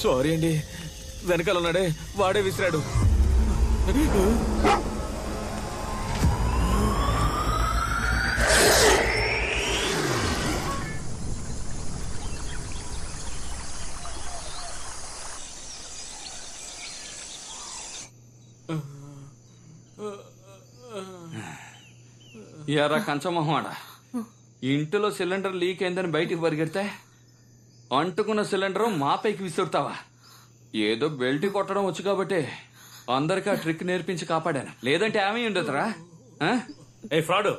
సారీ అండి, వెనకాల ఉన్నాడే వాడే విసిరాడు. ఎరా కంచమొహమాడ, ఇంటిలో సిలిండర్ లీక్ అయిందని బయటికి పరిగెడితే అంటుకున్న సిలిండర్ మా పైకి విసురుతావా? ఏదో బెల్ట్ కొట్టడం వచ్చు కాబట్టి అందరికి ఆ ట్రిక్ నేర్పించి కాపాడాను, లేదంటే ఏమీ ఉండదురా. ఏ ఫ్రాడు,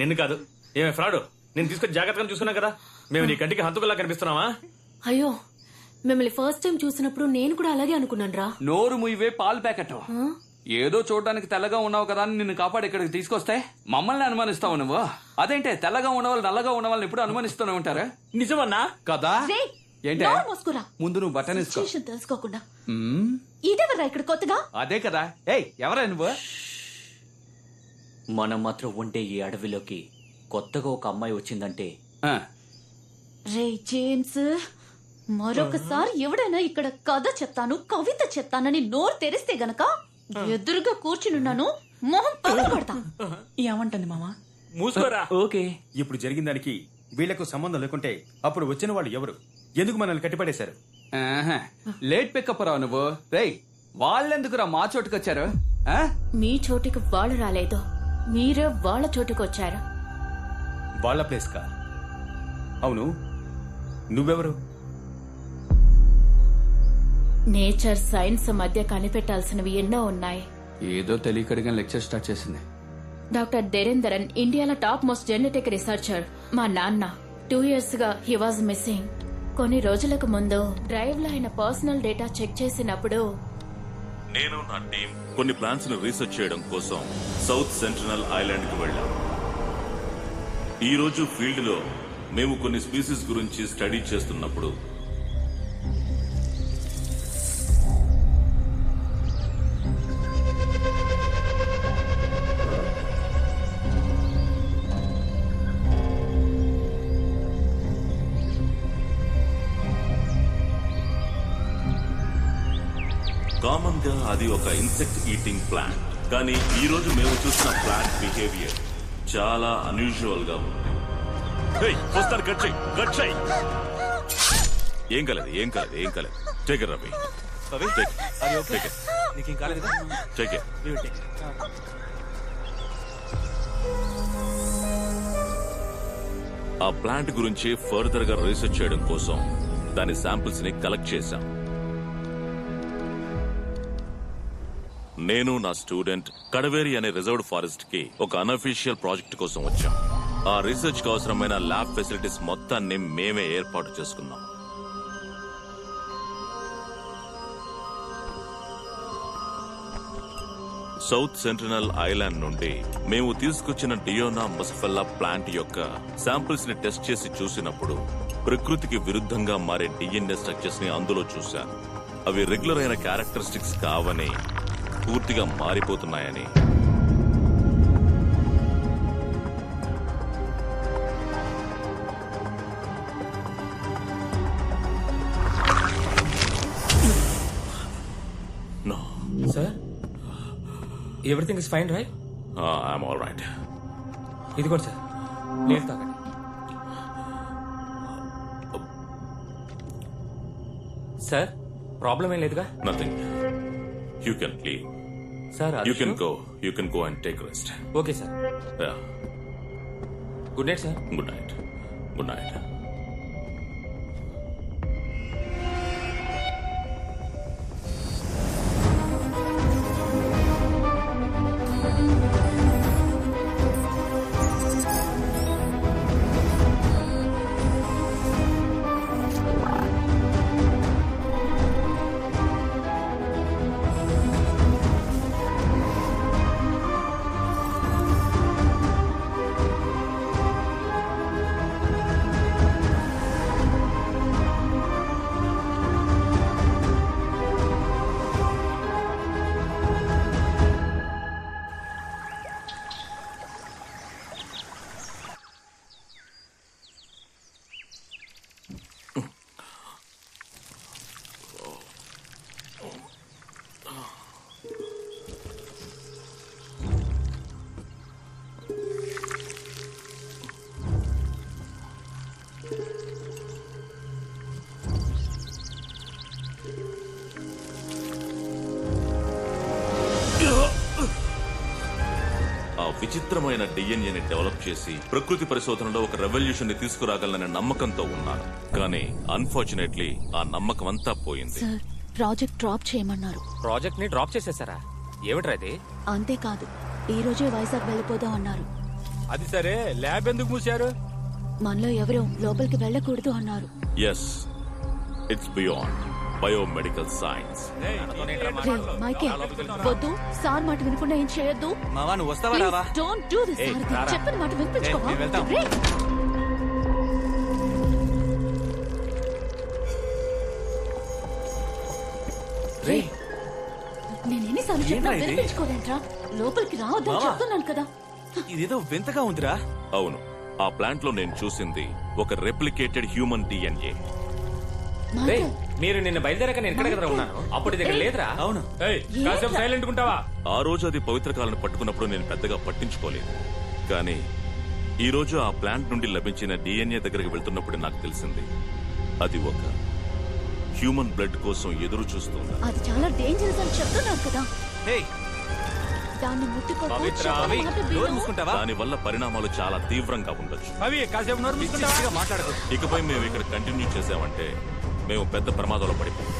నిన్ను కాదు. ఏమే ఫ్రాడు, నేను తీసుకొని జాగ్రత్తగా చూసుకున్నా కదా, మేము నీ కంటికి హంతకుల్లా కనిపిస్తున్నావా? అయ్యో, మిమ్మల్ని ఫస్ట్ టైం చూసినప్పుడు నేను కూడా అలాగే అనుకున్నాను రా. నోరు ముయ్యవే పాలు ప్యాకెట్. ఏదో చూడడానికి తెల్లగా ఉన్నావు కదా అని నిన్ను కాపాడి ఇక్కడికి తీసుకొస్తే మమ్మల్ని అనుమానిస్తావు నువ్వు. అదేంటే తెల్లగా ఉన్నవాళ్ళు నల్లగా ఉన్న వాళ్ళని ఎప్పుడు అనుమానిస్తూనే ఉంటారా? నిజమన్నా కదా? ఏంటే ముందు నువ్వు బట్టన్ తెలుసుకోకుండా మ్మ్? ఇదేవర్రా ఇక్కడ కొత్తగా? అదే కదా. ఏయ్ ఎవరా నువ్వు? మనం మాత్రం ఉండే ఈ అడవిలోకి కొత్తగా ఒక అమ్మాయి వచ్చిందంటే రే జేమ్స్, మరొకసారి ఎవడైనా ఇక్కడ కథ చెప్తాను కవిత చెప్తానని నోరు తెరిస్తే గనక ఎదురుగా కూర్చునున్నాను, మొహం పగలగొడతా. ఏమంటుంది మామా? మూసుకోరా. ఓకే, ఇప్పుడు జరిగిన దానికి వీళ్లకు సంబంధం లేకుంటే అప్పుడు వచ్చిన వాళ్ళు ఎవరు? ఎందుకు మనల్ని కట్టిపడేశారు? లేట్ పికప్ రావు నువ్వు. రేయ్ వాళ్ళెందుకురా మా చోటుకు వచ్చారు? మీ చోటికి వాళ్ళు రాలేదు, మీరే వాళ్ళ చోటుకు వచ్చారు. వాళ్ళ ప్లేస్ కా? అవును, నువ్వెవరు? నేచర్ సైన్స్ మధ్య కనిపెట్టాల్సినవి ఎన్నో ఉన్నాయి. ఏదో తెలియకడిగా లెక్చర్ స్టార్ట్ చేసింది. డాక్టర్ దేరేందరన్ ఇండియాలో టాప్ మోస్ట్ జెనెటిక్ రీసెర్చర్. మా నాన్న 2 years గా హీ వాజ్ మిస్సింగ్. కొన్ని రోజులకు ముందు డ్రైవ్ లో ఆయన పర్సనల్ డేటా చెక్ చేసినప్పుడు నేను నా టీం కొన్ని ప్లాన్స్ ను రీసెర్చ్ చేయడం కోసం సౌత్ సెంట్రల్ ఐలాండ్ కి వెళ్ళాం. ఈ రోజు ఫీల్డ్ లో మేము కొన్ని స్పీసీస్ గురించి స్టడీ చేస్తున్నప్పుడు కామన్ గా అది ఒక ఇన్సెక్ట్ ఈటింగ్ ప్లాంట్. కానీ ఈ రోజు మేము చూసిన ప్లాంట్ బిహేవియర్ చాలా అన్యూజువల్ గా ఉంది. ఏం కాలేదు, ఏం కాలేదు, ఏం కాలేదు. Take it Ravi. Take it. ఆ ప్లాంట్ గురించి ఫర్దర్ గా రీసెర్చ్ చేయడం కోసం దాని శాంపిల్స్ ని కలెక్ట్ చేశాం. నేను నా స్టూడెంట్ కడవేరి అనే రిజర్వ్డ్ ఫారెస్ట్ కి ఒక అన్అఫీషియల్ ప్రాజెక్ట్ కోసం వచ్చాం. ఆ రీసెర్చ్ కి అవసరమైన ల్యాబ్ ఫెసిలిటీస్ మొత్తాన్ని మేమే ఏర్పాటు చేసుకున్నాం. సౌత్ సెంట్రల్ ఐలాండ్ నుండి మేము తీసుకొచ్చిన డియోనా మస్ఫెల్లా ప్లాంట్ యొక్క శాంపిల్స్ ని టెస్ట్ చేసి చూసినప్పుడు ప్రకృతికి విరుద్ధంగా మారే డిఎన్ఏ స్ట్రక్చర్స్ ని అందులో చూశాను. అవి రెగ్యులర్ అయిన క్యారెక్టరిస్టిక్స్ కావని, పూర్తిగా మారిపోతున్నాయని. No. Sir, everything is fine, right? I'm all right. ఇది కూడా సార్, నీళ్ళు తాగండి. సార్, ప్రాబ్లం ఏం లేదుగా? Nothing. You can leave. Sir, you can go. You can go and take rest. Okay, sir. Yeah. Good night, sir. Good night. Good night. విచిత్రమైన డిఎన్ఏని develop చేసి ప్రకృతి పరిశోధనలో ఒక రెవల్యూషన్ ని తీసుకురాగలననే నమ్మకంతో ఉన్నాను. కానీ అన్ఫార్చునేట్లీ ఆ నమ్మకం అంతా పోయింది. సార్, ప్రాజెక్ట్ డ్రాప్ చేయమన్నారు. ప్రాజెక్ట్ ని డ్రాప్ చేసేసారా? ఏమిట్రా ఇది? అంతేకాదు, ఈ రోజే వైజాగ్ వెళ్ళిపోదాం అన్నారు. అది సరే, ల్యాబ్ ఎందుకు మూసారు? మనలో ఎవరూ లోపలికి వెళ్ళకూడదు అన్నారు. Yes, it's beyond biomedical science. మైకే, వద్దు. సార్ మాట వినకుండా ఏం చేయొద్దు. మావా, నువ్వు వస్తావా రావా? Don't do this. చెప్పిన మాట వినిపించుకోవా? నేను ఎన్నిసార్లు చెప్పినా వినిపించుకోలేంట్రా? లోపలికి రావద్దని చెప్తున్నాను కదా. ఇదేదో వింతగా ఉందిరా. అవును, ఆ ప్లాంట్ లో నేను చూసింది ఒక రెప్లికేటెడ్ హ్యూమన్ డిఎన్ఏ. మీరు నిన్న బయలుదేరాక నేను ఎక్కడ కదా ఉన్నాను, అప్పుడు దగ్గర లేదురా. అవును, కాసేపు సైలెంట్ ఉంటావా? ఆ రోజు అది పవిత్ర కాలను పట్టుకున్నప్పుడు నేను పెద్దగా పట్టించుకోలేదు. కానీ ఈ రోజు ఆ ప్లాంట్ నుండి లభించిన డిఎన్ఏ దగ్గరికి వెళ్తున్నప్పుడు నాకు తెలిసింది అది ఒక హ్యూమన్ బ్లడ్ కోసం ఎదురు చూస్తుంది. అది చాలా డేంజరస్ అని చెప్తున్నారు కదా. దాన్ని దాని వల్ల పరిణామాలు చాలా తీవ్రంగా ఉండొచ్చు. ఇకపై మేము ఇక్కడ కంటిన్యూ చేసామంటే మేము పెద్ద ప్రమాదంలో పడిపోయాం.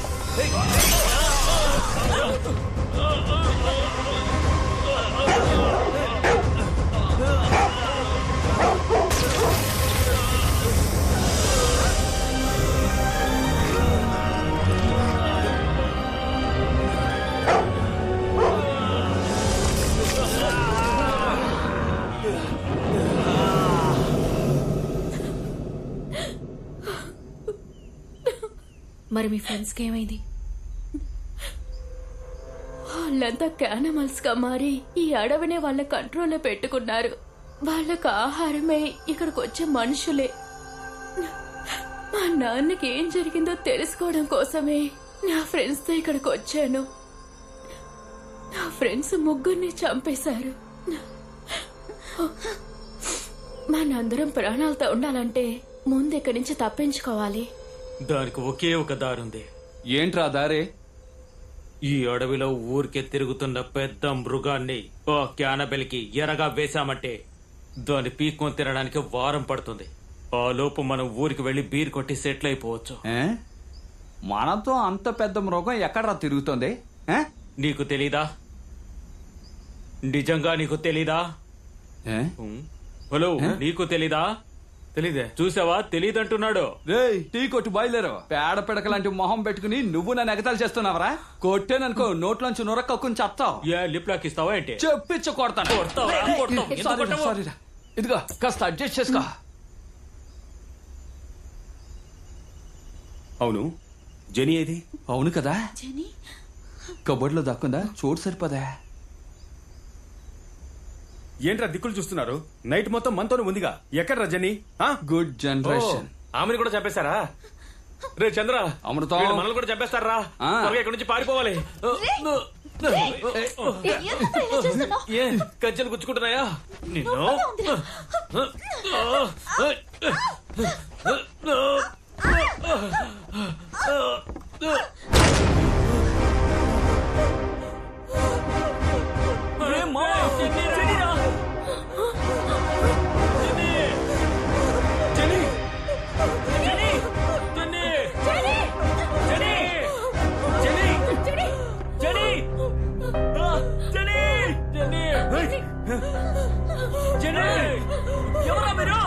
మరి మీ ఫ్రెండ్స్ కి ఏమైంది? వాళ్ళంతా క్యానిమల్స్ గా మారి ఈ అడవినే వాళ్ళ కంట్రోల్లో పెట్టుకున్నారు. వాళ్ళకు ఆహారమే ఇక్కడికి వచ్చే మనుషులే. మా నాన్నకి ఏం జరిగిందో తెలుసుకోవడం కోసమే నా ఫ్రెండ్స్ తో ఇక్కడికి వచ్చాను. నా ఫ్రెండ్స్ ముగ్గురిని చంపేశారు. మనందరం ప్రాణాలతో ఉండాలంటే ముందు ఇక్కడి నుంచి తప్పించుకోవాలి. దానికి ఒకే ఒక దారుంది. ఏంట్రా దారే? ఈ అడవిలో ఊరికే తిరుగుతున్న పెద్ద మృగాన్ని ఓ క్యానబెల్కి ఎరగా వేశామంటే దాన్ని పీక్కొని తినడానికి వారం పడుతుంది. ఆ లోపు మనం ఊరికి వెళ్లి బీర్ కొట్టి సెటిల్ అయిపోవచ్చు. మనతో అంత పెద్ద మృగం ఎక్కడరా తిరుగుతుంది? నీకు తెలీదా? నిజంగా నీకు తెలీదా? హలో, నీకు తెలీదా? తెలీదే. చూసావా, తెలీదంటున్నాడు. టీ కొట్టు బయలుదేరు. పేడ పిడక లాంటి మొహం పెట్టుకుని నువ్వు నన్ను ఎగతాలు చేస్తున్నావరా? కొట్టేననుకో నోట్లోంచి నొరక్కని చెప్తావు. లిప్ లాక్ ఇస్తావా ఏంటి? చెప్పించు కొడతాను. ఇదిగో కాస్త అడ్జస్ట్ చేసుకో. అవును, జెనీ ఏది? అవును కదా, కబోర్డ్లో దక్కుందా? చోటు సరిపోదా? ఏంట్రా దిక్కులు చూస్తున్నారు? నైట్ మొత్తం మనతోనే ఉందిగా. ఎక్కడ రజని? Good generation. ఆమెను కూడా చంపేశారా? రే చంద్ర, అమృతం మనల్ని కూడా చంపేస్తారా? ఇక్కడ నుంచి పారిపోవాలి. ఏ కజ్జలు గుచ్చుకుంటున్నాయా నిన్ను? ఎవరా మీరు?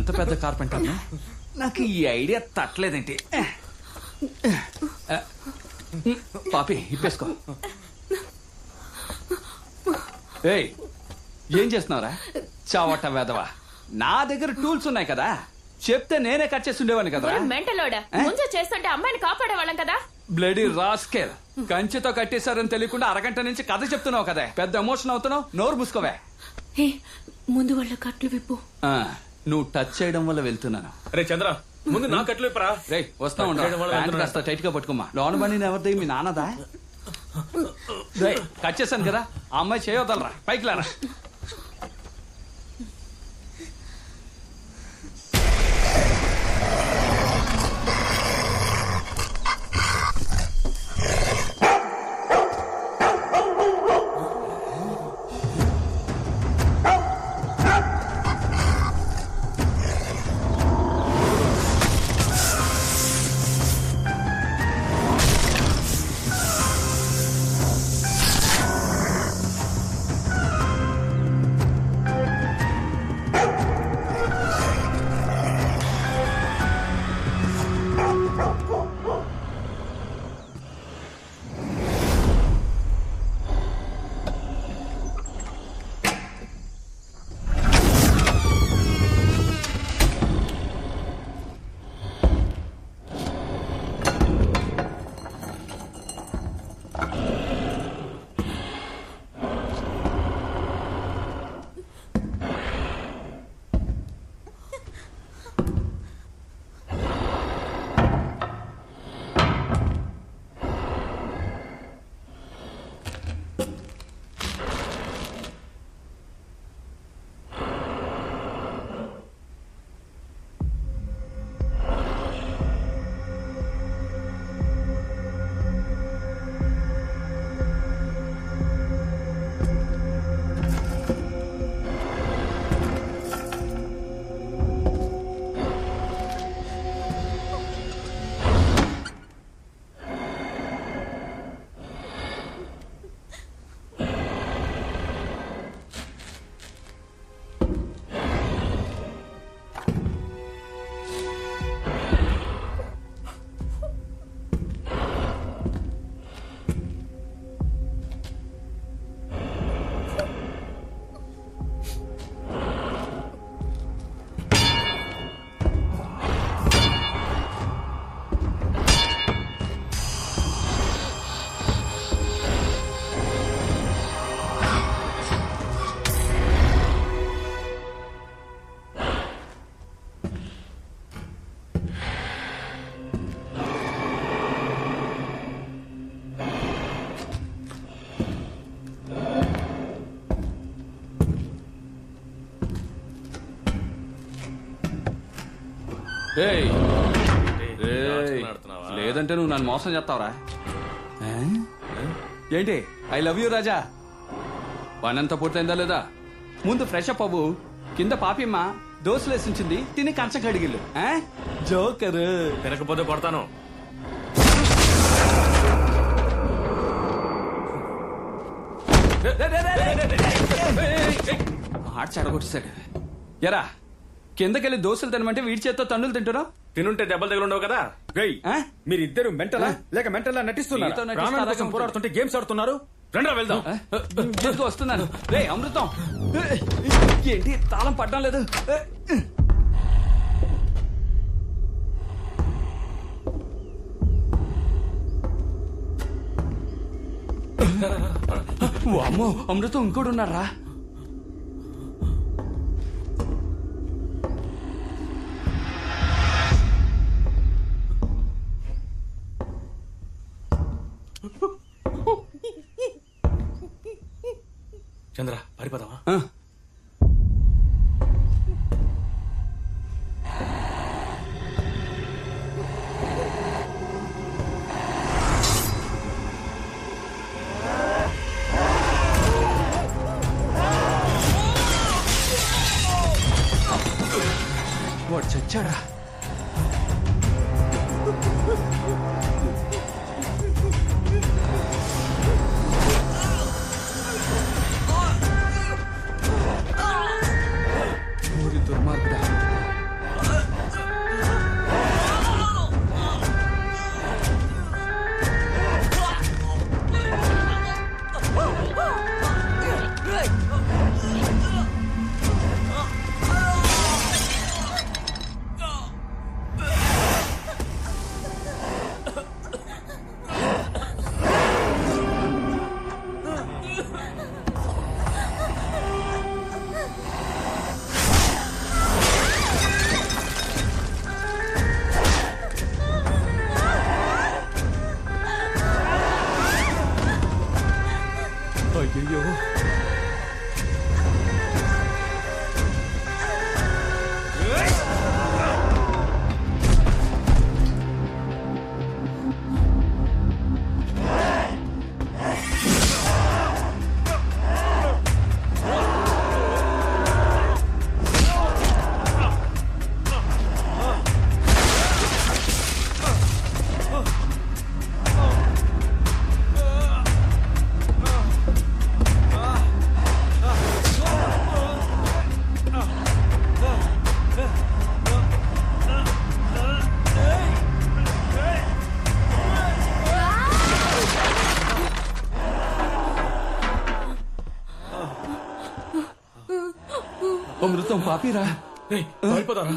ఎంత పెద్ద కార్పెంటర్ నాకు ఈ ఐడియా తట్టలేదేంటి. పాపి ఇప్పేసుకో. ఏయ్ ఏం చేస్తున్నావురా చావట వేదవా? నా దగ్గర టూల్స్ ఉన్నాయి కదా, చెప్తే నేనే కట్ చేసి ఉండేవాడిని కదా. మెంటలోడా ముందు చేస్తుంటే అమ్మాయిని కాపాడేవాళ్ళం కదా. బ్లడీ రాస్కెల్, కంచెతో కట్టేశారని తెలియకుండా అరగంట నుంచి కథ చెప్తున్నావు కదా, పెద్ద ఎమోషన్ అవుతున్నావు. నోరు మూసుకోవే. ముందు వాళ్ళ కట్లు విప్పు. నువ్వు టచ్ చేయడం వల్ల వెళ్తున్నాను. రే చంద్ర, ముందు నా కట్లు విప్పరా. రే వస్తా ఉంటా, కాస్త టైట్ గా పట్టుకోమా. లోన బండి ఎవరిది? మీ నాన్నదా? కట్ చేశాను కదా, ఆ అమ్మాయి చేయవదలరా, పైకి లారా. లేదంటే నువ్వు నన్ను మోసం చేస్తావురా. ఏంటి ఐ లవ్ యూ రాజా? పనంతా పూర్తయిందా లేదా? ముందు ఫ్రెష్ అప్ అవ్వు. కింద పాపిమ్మ దోశలు వేసించింది, తిని కంచం కడిగిల్లు. జోకర్ తినకపోతే కొడతాను. హాట్ చెడగొట్టేశాడు. ఎరా కిందకెళ్ళి దోశలు తినమంటే వీడి చేత్తో తన్నులు తింటున్నావు. తినుంటే దెబ్బలు తగిలి ఉండవు కదా. మీరిద్దరు మెంటలా లేక మెంటలా నటిస్తున్నారు? పోరాడుతుంటే గేమ్స్ ఆడుతున్నారు. రండి వెళ్దాం. వస్తున్నాను. రే అమృతం, ఏంటి తాళం పడ్డం లేదు? అమ్మో అమృతం ఇంకోటి ఉన్నారా? చంద్ర పారిపోదామా? వాడు చచ్చాడా? అయ్యో అమృతం పాపిరా అయిపోతారా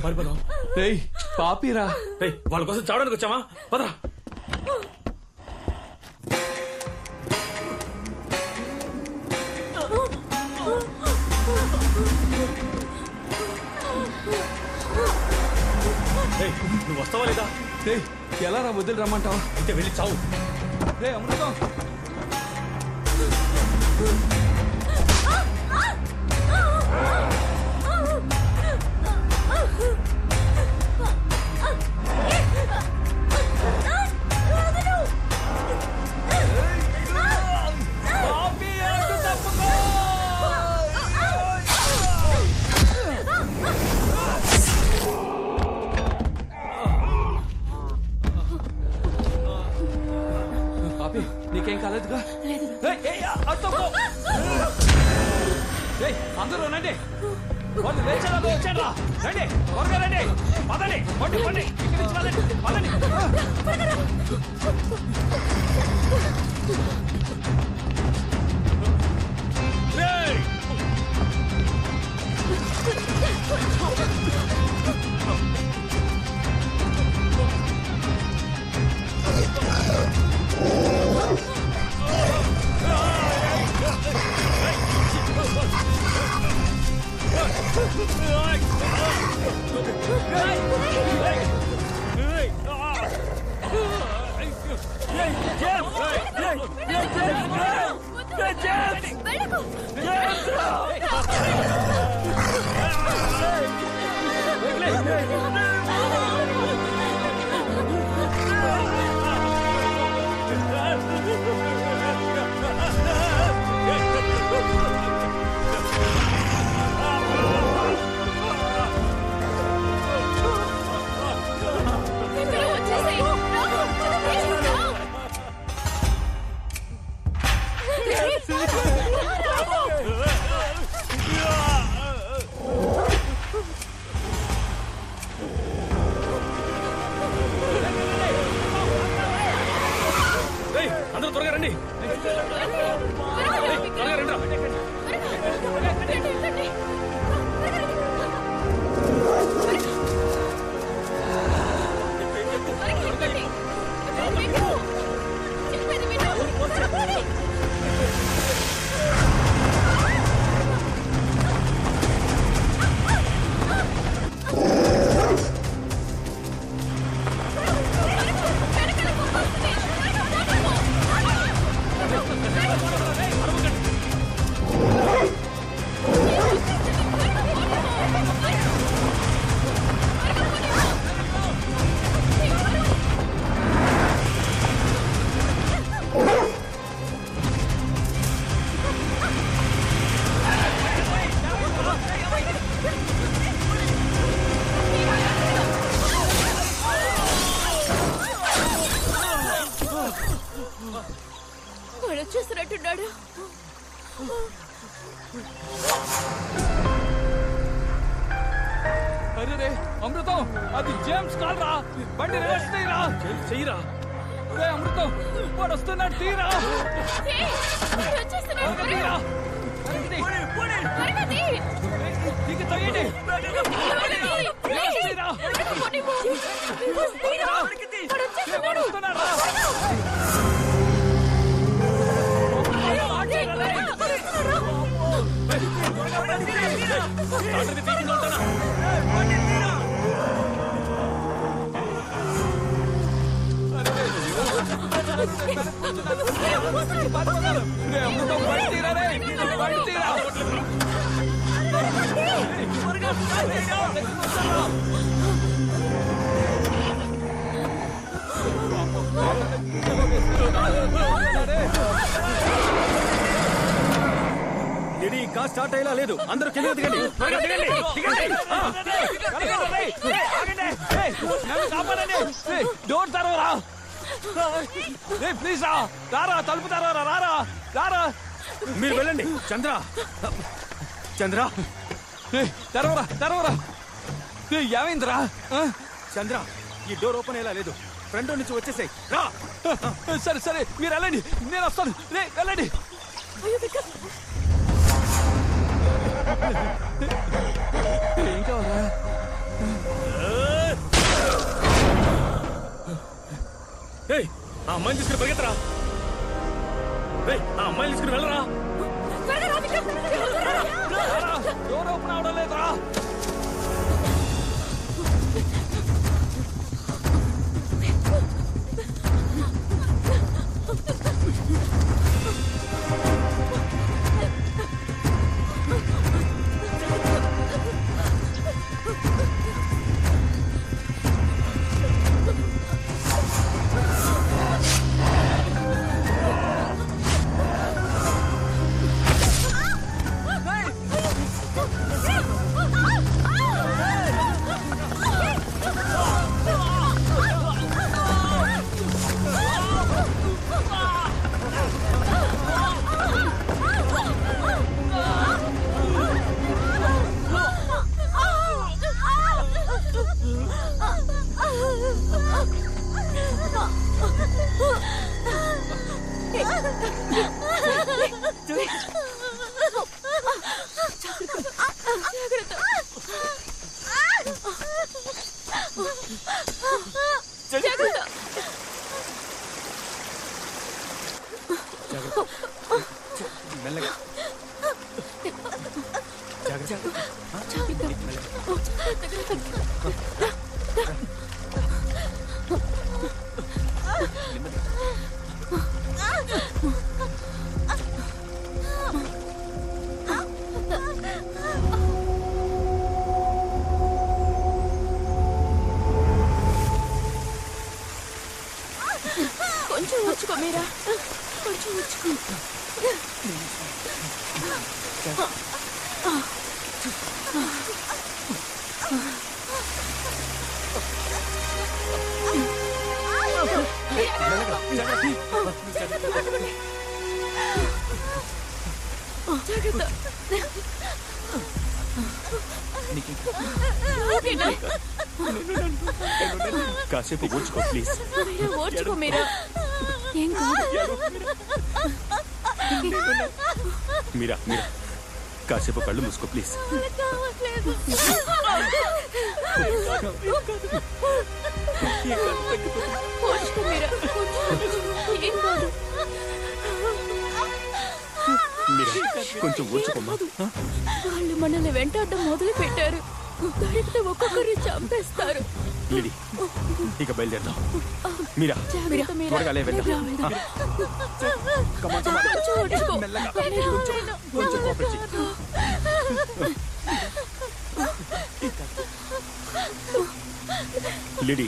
పారిపోదాం. పాపిరా వాళ్ళ కోసం చావడానికి వచ్చామా? పదరా. నువ్వు వస్తావా లేదా? ఎలా రా వదిలి రమ్మంటావా? అయితే వెళ్ళి చావు. అమృతం నీకేం కాలేదుగా? అందరూ రండి, వాళ్ళు లేచారా వచ్చారా? రండి త్వరగా రండి, పదండి పండి పండి ఇక్కడి నుంచి పదండి పదండి. అందరూ త్వరగా రండి. త్వరగా రండి. వాడు వచ్చేస్తున్నట్టున్నాడు. అరే అమృతం, అది జేమ్స్ కాల్ రా, బండి రివర్స్ చేయరా. చెయ్యరా అమృతం, వాడు వస్తున్నాడు, తీరా. ఇది ఇంకా స్టార్ట్ అయ్యేలా లేదు. అందరూ కింద దిగండి. డోర్ తెరవరా ప్లీజ్ రారా, తలుపు తెరవరా, రారా రారా. మీరు వెళ్ళండి. చంద్ర చంద్ర తెరవరా తెరవరా. ఏమైందిరా? చంద్ర ఈ డోర్ ఓపెన్ అయ్యేలా లేదు. ఫ్రంట్ నుంచి వచ్చేసాయి. సరే సరే మీరు వెళ్ళండి, నేను వస్తాను. వెళ్ళండి. ఏం కావాలా? ఆ అమ్మాయిని తీసుకుని పరిగెత్తరా. ఆ అమ్మాయిని తీసుకుని వెళ్ళరా. డోర్ ఓపెన్ అవడం లేదురా. మెల్లగా కొంచెం వచ్చుకో మీరా, కొంచెం వచ్చుకో. కాసేపు ఓర్చుకో ప్లీజ్. ఓర్చుకో మీరా, ఏం కాదు. మీరా మీరా కాసేపు కళ్ళు మూసుకో ప్లీజ్. ఓర్చుకో మీరా, ఏం కాదు. మీరా కొంచెం ఓర్చుకోమ్మా. వాళ్ళు మనల్ని వెంటాడడం మొదలు పెట్టారు. దొరికితే ఒక్కొక్కరిని చంపేస్తారు. లిడి ఇక బయలుదేరదాం. మీరా త్వరగా లే వెళ్దాం. లిడి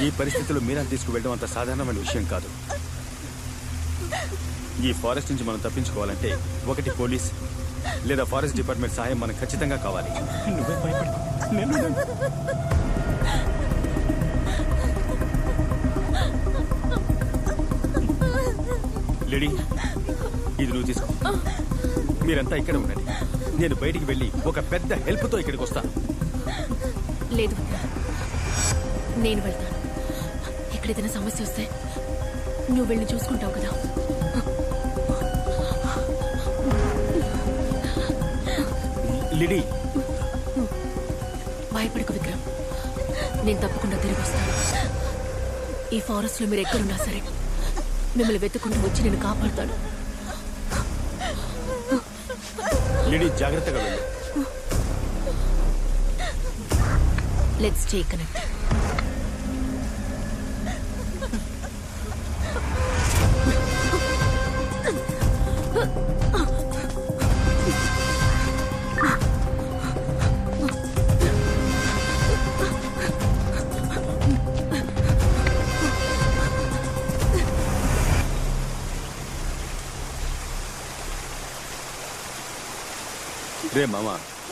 ఈ పరిస్థితుల్లో మీరా తీసుకువెళ్ళడం అంత సాధారణమైన విషయం కాదు. ఈ ఫారెస్ట్ నుంచి మనం తప్పించుకోవాలంటే ఒకటి పోలీస్ లేదా ఫారెస్ట్ డిపార్ట్మెంట్ సహాయం మనకు ఖచ్చితంగా కావాలి. నువ్వే భయపడి లేడీ ఇది నువ్వు తీసుకో. మీరంతా ఇక్కడ ఉండండి. నేను బయటికి వెళ్ళి ఒక పెద్ద హెల్ప్తో ఇక్కడికి వస్తాను. లేదు, నేను వెళ్తాను. ఇక్కడ ఏదైనా సమస్య వస్తే నువ్వు వెళ్ళి చూసుకుంటావు కదా. లిడీ భయపడకు విక్రమ్, నేను తప్పకుండా తిరిగి వస్తాను. ఈ ఫారెస్ట్ లో మీరు ఎక్కడున్నా సరే మిమ్మల్ని వెతుకుంటూ వచ్చి నేను కాపాడుతాను. లిడీ జాగ్రత్తగా వెళ్ళు. Let's stay connect. రే మామ,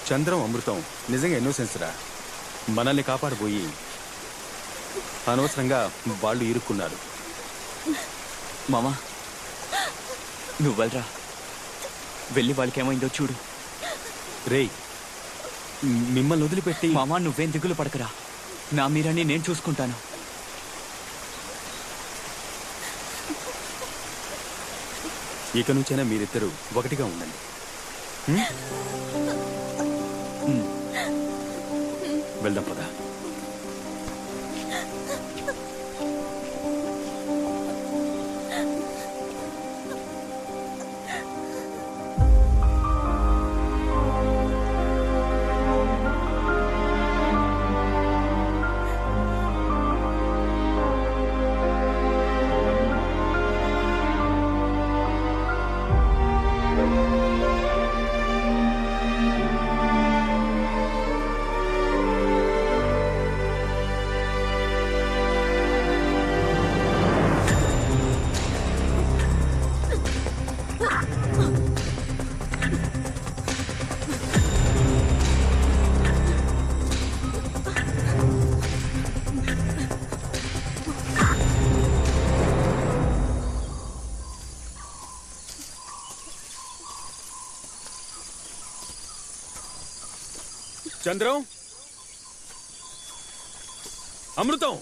చంద్రం అమృతం నిజంగా ఇన్నోసెన్స్ రా. మనల్ని కాపాడబోయి అనవసరంగా వాళ్ళు ఇరుక్కున్నారు. మామా నువ్వు వెళ్ళరా, వెళ్ళి వాళ్ళకేమైందో చూడు. రేయ్, మిమ్మల్ని వదిలిపెట్టి. మామా నువ్వేం దిగులు పడకరా, నా మీరని నేను చూసుకుంటాను. ఇక నుంచైనా మీరిద్దరూ ఒకటిగా ఉండండి. వెళ్దాం పదా. చంద్రం, అమృతం,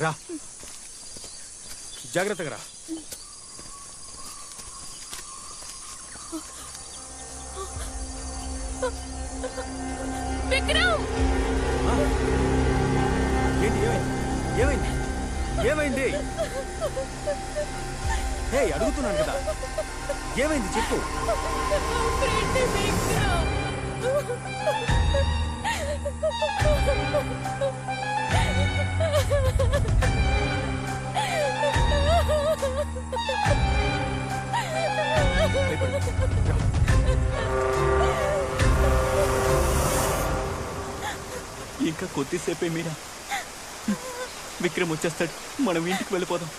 రా, జాగ్రత్తగా రా. ఏంటి, ఏమైంది? ఏమైంది? హే, అడుగుతున్నాను కదా, ఏమైంది చెప్పు. ఇంకా కొద్దిసేపే మీరా, విక్రమ్ వచ్చేస్తాడు, మనం ఇంటికి వెళ్ళిపోదాం.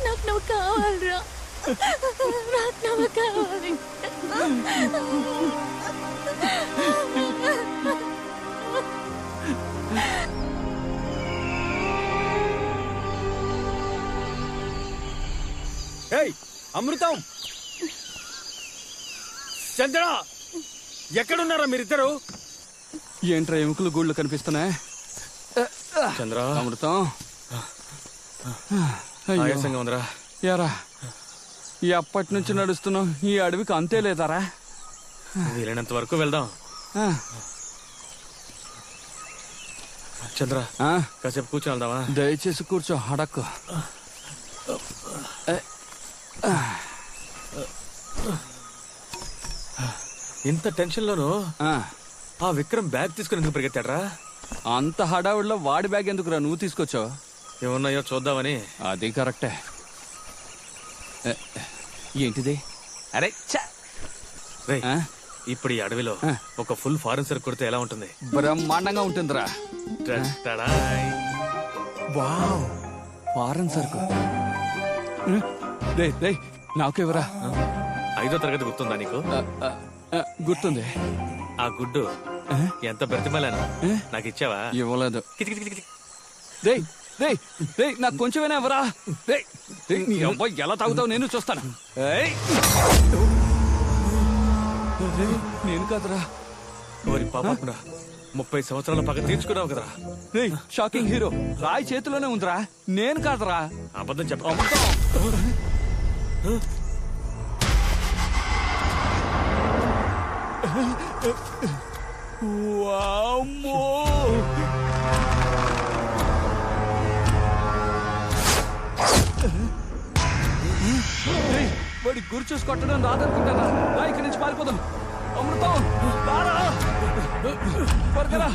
నాకు నువ్వు కావాలరా, నాకు నువ్వు కావాలి. అమృతం, చంద్ర, ఎక్కడున్నారా మీరిద్దరు? ఏంట్రా ఎముకలు గూళ్ళు కనిపిస్తున్నాయి? చంద్ర, అమృతం, ఆయాసంగా ఉందిరా. యారా, ఎప్పటి నుంచి నడుస్తున్నావు? ఈ అడవికి అంతే లేదారా? వీలైనంత వరకు వెళ్దాం. చంద్ర, కాసేపు కూర్చొని వెళ్దామా? దయచేసి కూర్చో, అడక్కు. ఇంత టెన్షన్ లోను ఆ విక్రమ్ బ్యాగ్ తీసుకుని ఎందుకు పరిగెత్తాడ్రా? అంత హడావుడిలో వాడి బ్యాగ్ ఎందుకురా నువ్వు తీసుకొచ్చావు? ఏమున్నాయో చూద్దామని. అది కరెక్టే. ఏంటిది? అరే ఇప్పుడు ఈ అడవిలో ఒక ఫుల్ ఫారెన్ సరుకు కొడితే ఎలా ఉంటుంది? బ్రహ్మాండంగా ఉంటుందిరా. వావ్, ఫారెన్ సరుకు. నాకెవరా? 5వ తరగతి గుర్తుందా నీకు? గుర్తుంది. ఆ గుడ్డు ఎంత బ్రతిమలాను నాకు ఇచ్చావా? ఇవ్వలేదు. నాకు కొంచెమైనా ఎవరా? నీ అబ్బాయి ఎలా తాగుతావు నేను చూస్తాను. నేను కాదురా. మరి పాపకుండా 30 సంవత్సరాల పగ తీర్చుకున్నావు కదరా. షాకింగ్ హీరో రాయి చేతిలోనే ఉందిరా, నేను కాదురా. అబద్ధం చెప్ప. వాడి గురి చూసి కొట్టడం రాదనుకుంటారా? రా ఇక్కడి నుంచి పారిపోదాం. అమృతం రారా, త్వరగా.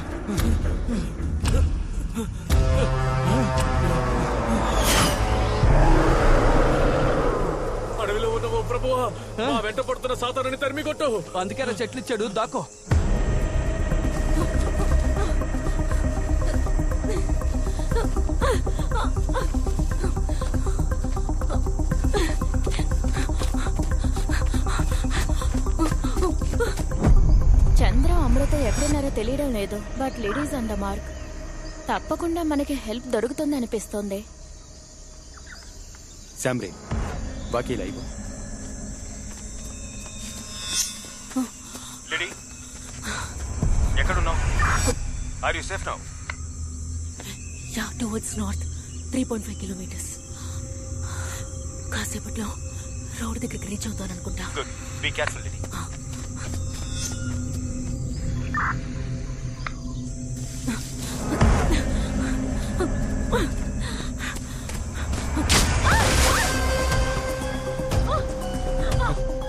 అడవిలో ఉన్న ఓ ప్రభువా, మా వెంట పడుతున్న సాతానుని తరిమి కొట్టు. అందుకే చెట్లు ఇచ్చాడు, దాకో. చంద్ర అమృత ఎక్కడున్నారో తెలియడం లేదు, but ladies on the mark. తప్పకుండా మనకి హెల్ప్ దొరుకుతుంది అనిపిస్తోంది. శామ్రీ, బాకీ లైవ్. లేడీ, ఎక్కడున్నావు? Are you safe now? Yeah, towards north 3.5 kilometres. కాసేపట్లో రోడ్ దగ్గరికి రీచ్ అవుతాను అనుకుంటా. Good, be careful lady.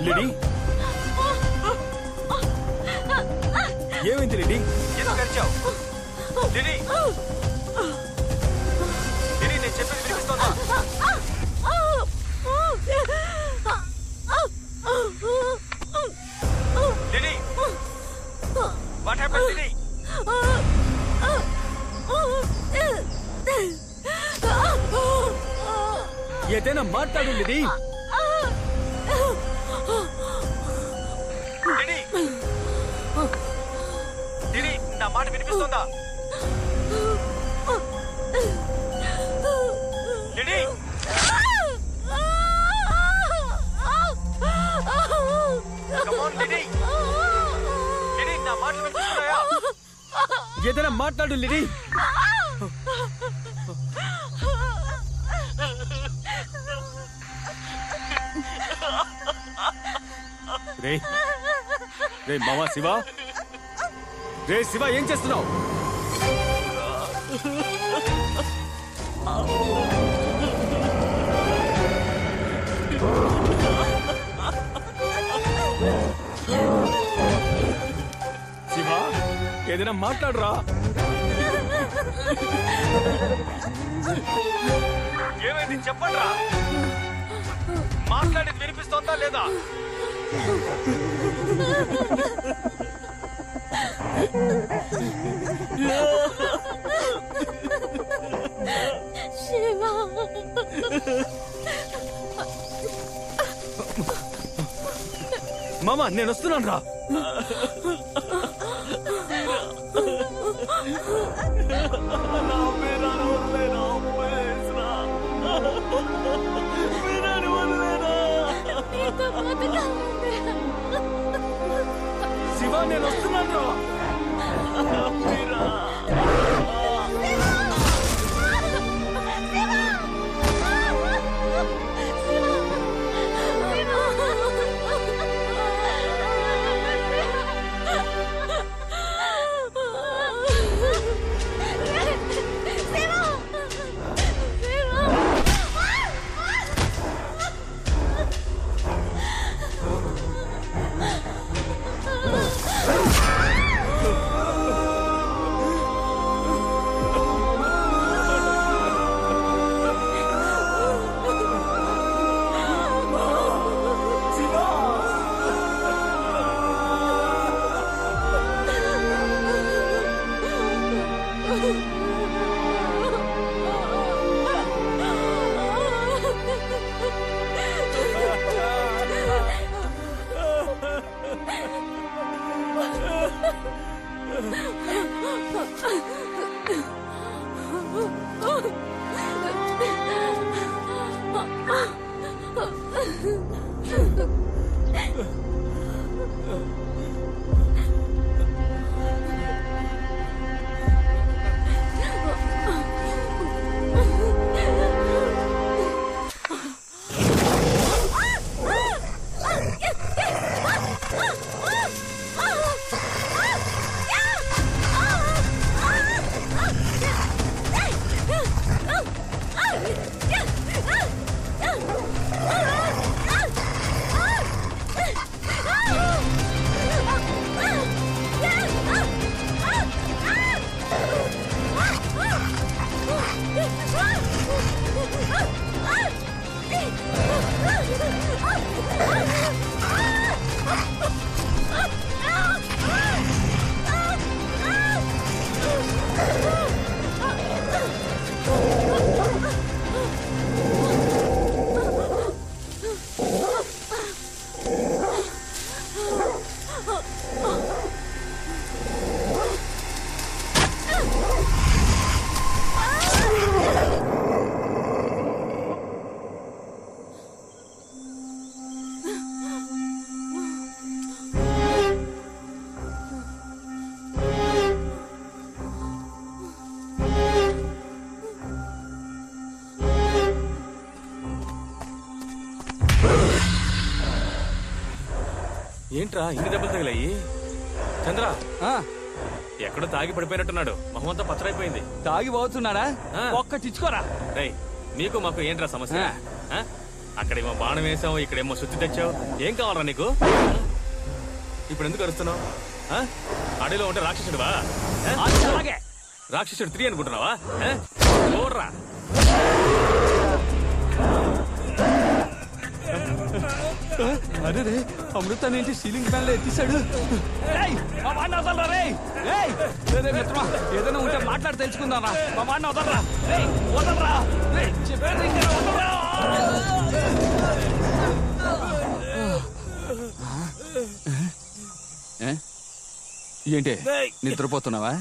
Liddy, ఏమైంది లిడీ? ఎందుకు అరిచావు? లిడీ, లిడీ, నేను చెప్పేది వినిపిస్తోందా? Liddy, what happened Liddy? ఏదైనా మాట్లాడు లిడీ. లిడీ, లిడీ, నా మాట వినిపిస్తోందా? లిడీ, కమ్ ఆన్ లిడీ. లిడీ, నా మాటలు వినిపిస్తున్నాయా? ఏదైనా మాట్లాడు లిడీ. రే రే మావా శివ, రే శివ, ఏం చేస్తున్నావు? శివ, ఏదైనా మాట్లాడరా. ఏమైంది చెప్పండి రా. మాట్లాడేది వినిపిస్తోందా లేదా? శివా, మామా, నేను వస్తున్నాను రా. శివ, నేను వస్తున్నాను రా. ఏంట్రా ఇన్ని దెబ్బలు తగిలాయి? చంద్ర ఎక్కడో తాగి పడిపోయినట్టున్నాడు. మొహమంతా పచ్చరైపోయింది. తాగి పోతున్నాడా? ఒక్కటిచ్చుకోరా. రేయ్ నీకు మాకు ఏంట్రా సమస్య? అక్కడేమో బాణం వేసావు, ఇక్కడేమో శుద్ధి తెచ్చావు. ఏం కావాలరా నీకు? ఇప్పుడు ఎందుకు అరుస్తున్నావు? అడవిలో ఉంటే రాక్షసుడువా? రాక్షసుడు 3 అనుకుంటున్నావా? చూడరా అరే రే, అమృతాన్ని ఏంటి సీలింగ్ ఫ్యాన్ లో ఎత్తిసాడు? ఏదైనా ఉంటే మాట్లాడి తెలుసుకుందారా. మా వాడిని వదలరా, వదలరా, చెప్పారు ఇంకా వదలరా. ఏంటి నిద్రపోతున్నావా?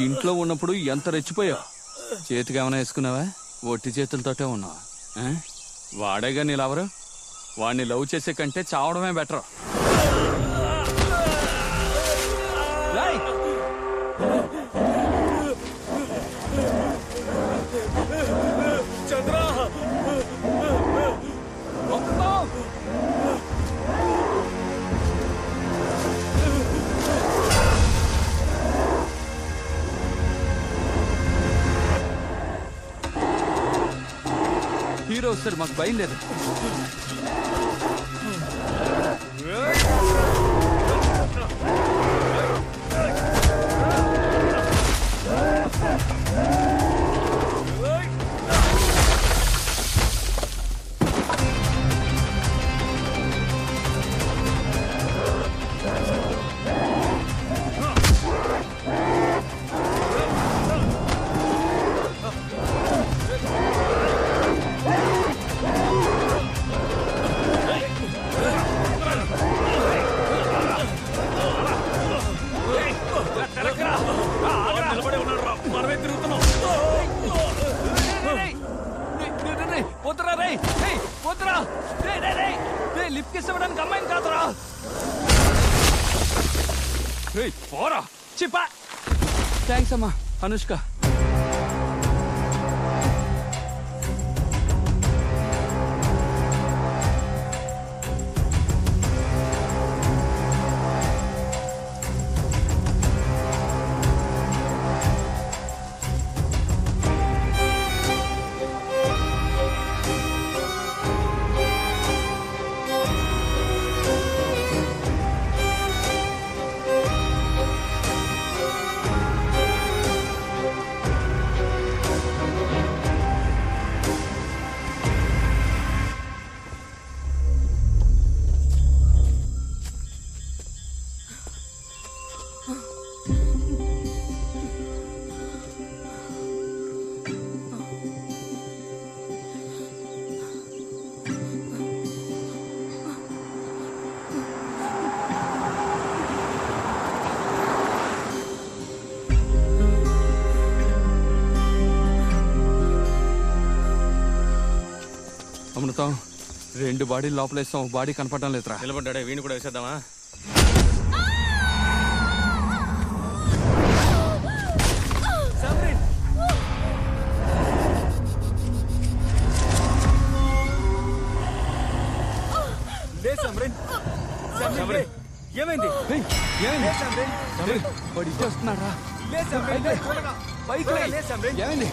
ఇంట్లో ఉన్నప్పుడు ఎంత రెచ్చిపోయావు. చేతికి ఏమైనా వేసుకున్నావా? ఒట్టి చేతులతోటే ఉన్నావా? వాడేగా నీ లవరు. వాడిని లవ్ చేసే కంటే చావడమే బెటర్. హీరో వస్తారు, మాకు భయం లేదు. పోరా చిప్పా. థ్యాంక్స్ అమ్మా అనుష్క. అమృతం, 2 బాడీ లోపలేస్తాం, బాడీ కనపడడం లేదురా. నిలబడ్డాడే, వీణు కూడా వేసేద్దామా? ఏమైంది? వాడు ఇచ్చి వస్తున్నారా? ఏమైంది?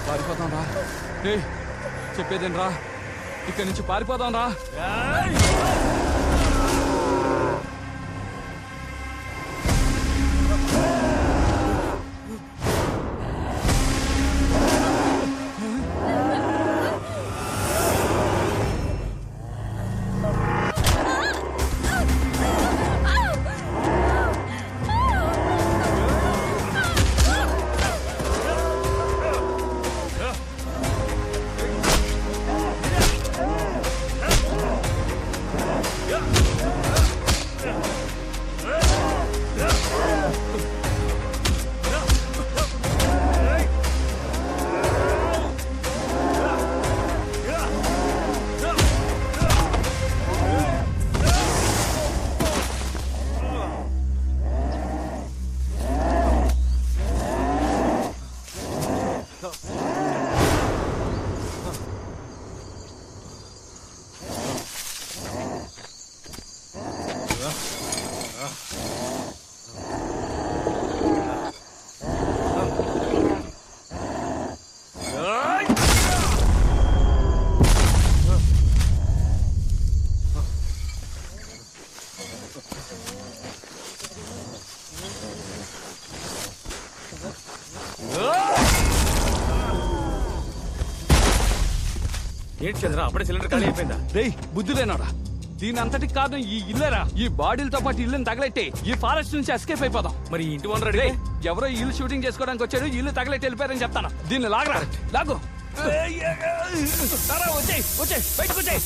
పారిపోతాం రా. చెప్పేదేం రా, ఇక్కడి నుంచి పారిపోదాం రా. ఏంటి చంద్ర అప్పుడే సిలిండర్ ఖాళీ అయిపోయిందా? రేయ్ బుద్ధి లేనాడా, దీని అంతటికి కారణం ఈ ఇల్లేరా. ఈ బాడీలతో పాటు ఇల్లుని తగలెట్టి ఈ ఫారెస్ట్ నుంచి ఎస్కేప్ అయిపోదాం. మరి ఇంటి ఓనర్ అడిగే ఎవరో ఇల్లు షూటింగ్ చేసుకోవడానికి వచ్చాడు, ఇల్లు తగలెట్టి వెళ్ళిపోయారని చెప్తాను. దీన్ని లాగరా, లాగు. వచ్చేయ్ వచ్చేయ్ బయటకు వచ్చేయ్.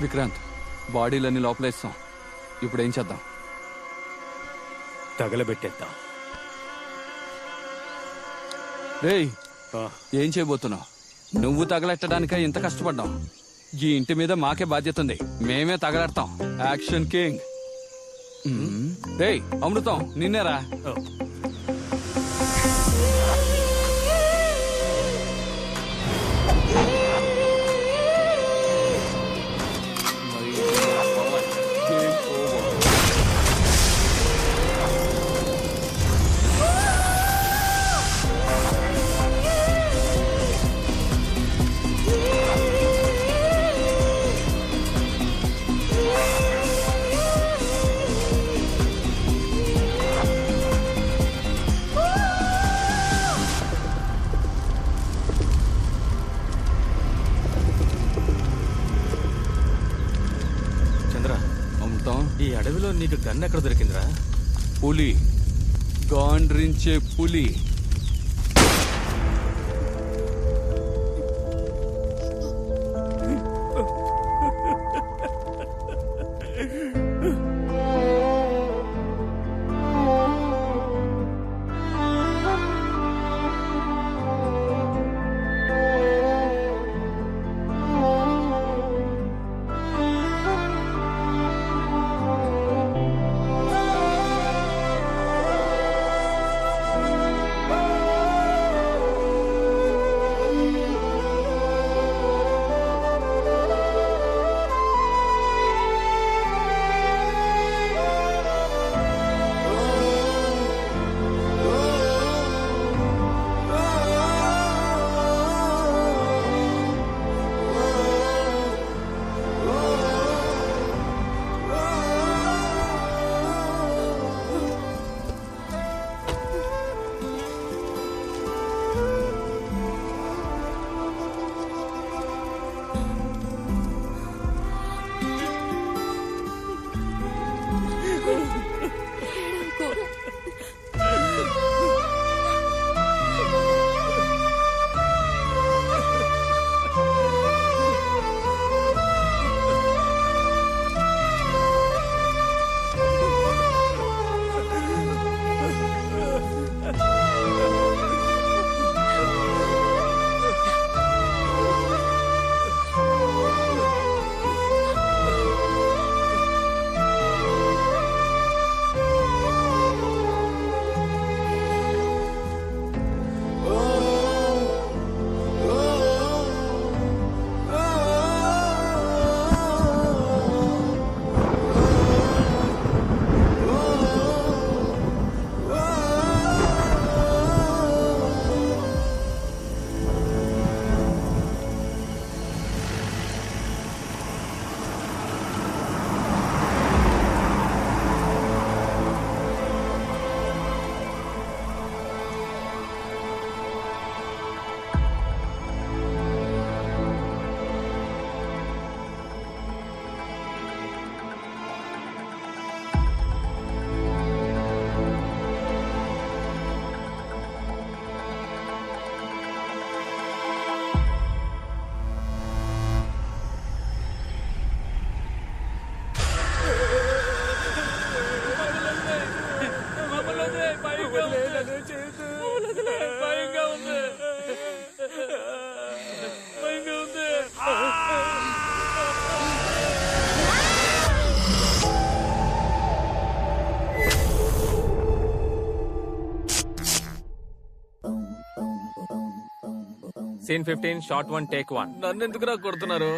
విక్రాంత్, బాడీలన్నీ లోపలేస్తాం. ఇప్పుడు ఏం చేద్దాం? తగలబెట్టేద్దాం. రేయ్, ఏం చేయబోతున్నావు? నువ్వు తగలెట్టడానికే ఇంత కష్టపడ్డాం. ఈ ఇంటి మీద మాకే బాధ్యత ఉంది, మేమే తగలెడతాం. Action king. రేయ్ అమృతం, నిన్నేరా. ఈ అడవిలో నీకు గన్ ఎక్కడ దొరికిందిరా? పులి, గాండ్రించే పులి. Scene 15 shot 1 take 1. నన్ను ఎందుకు కొడుతున్నారు?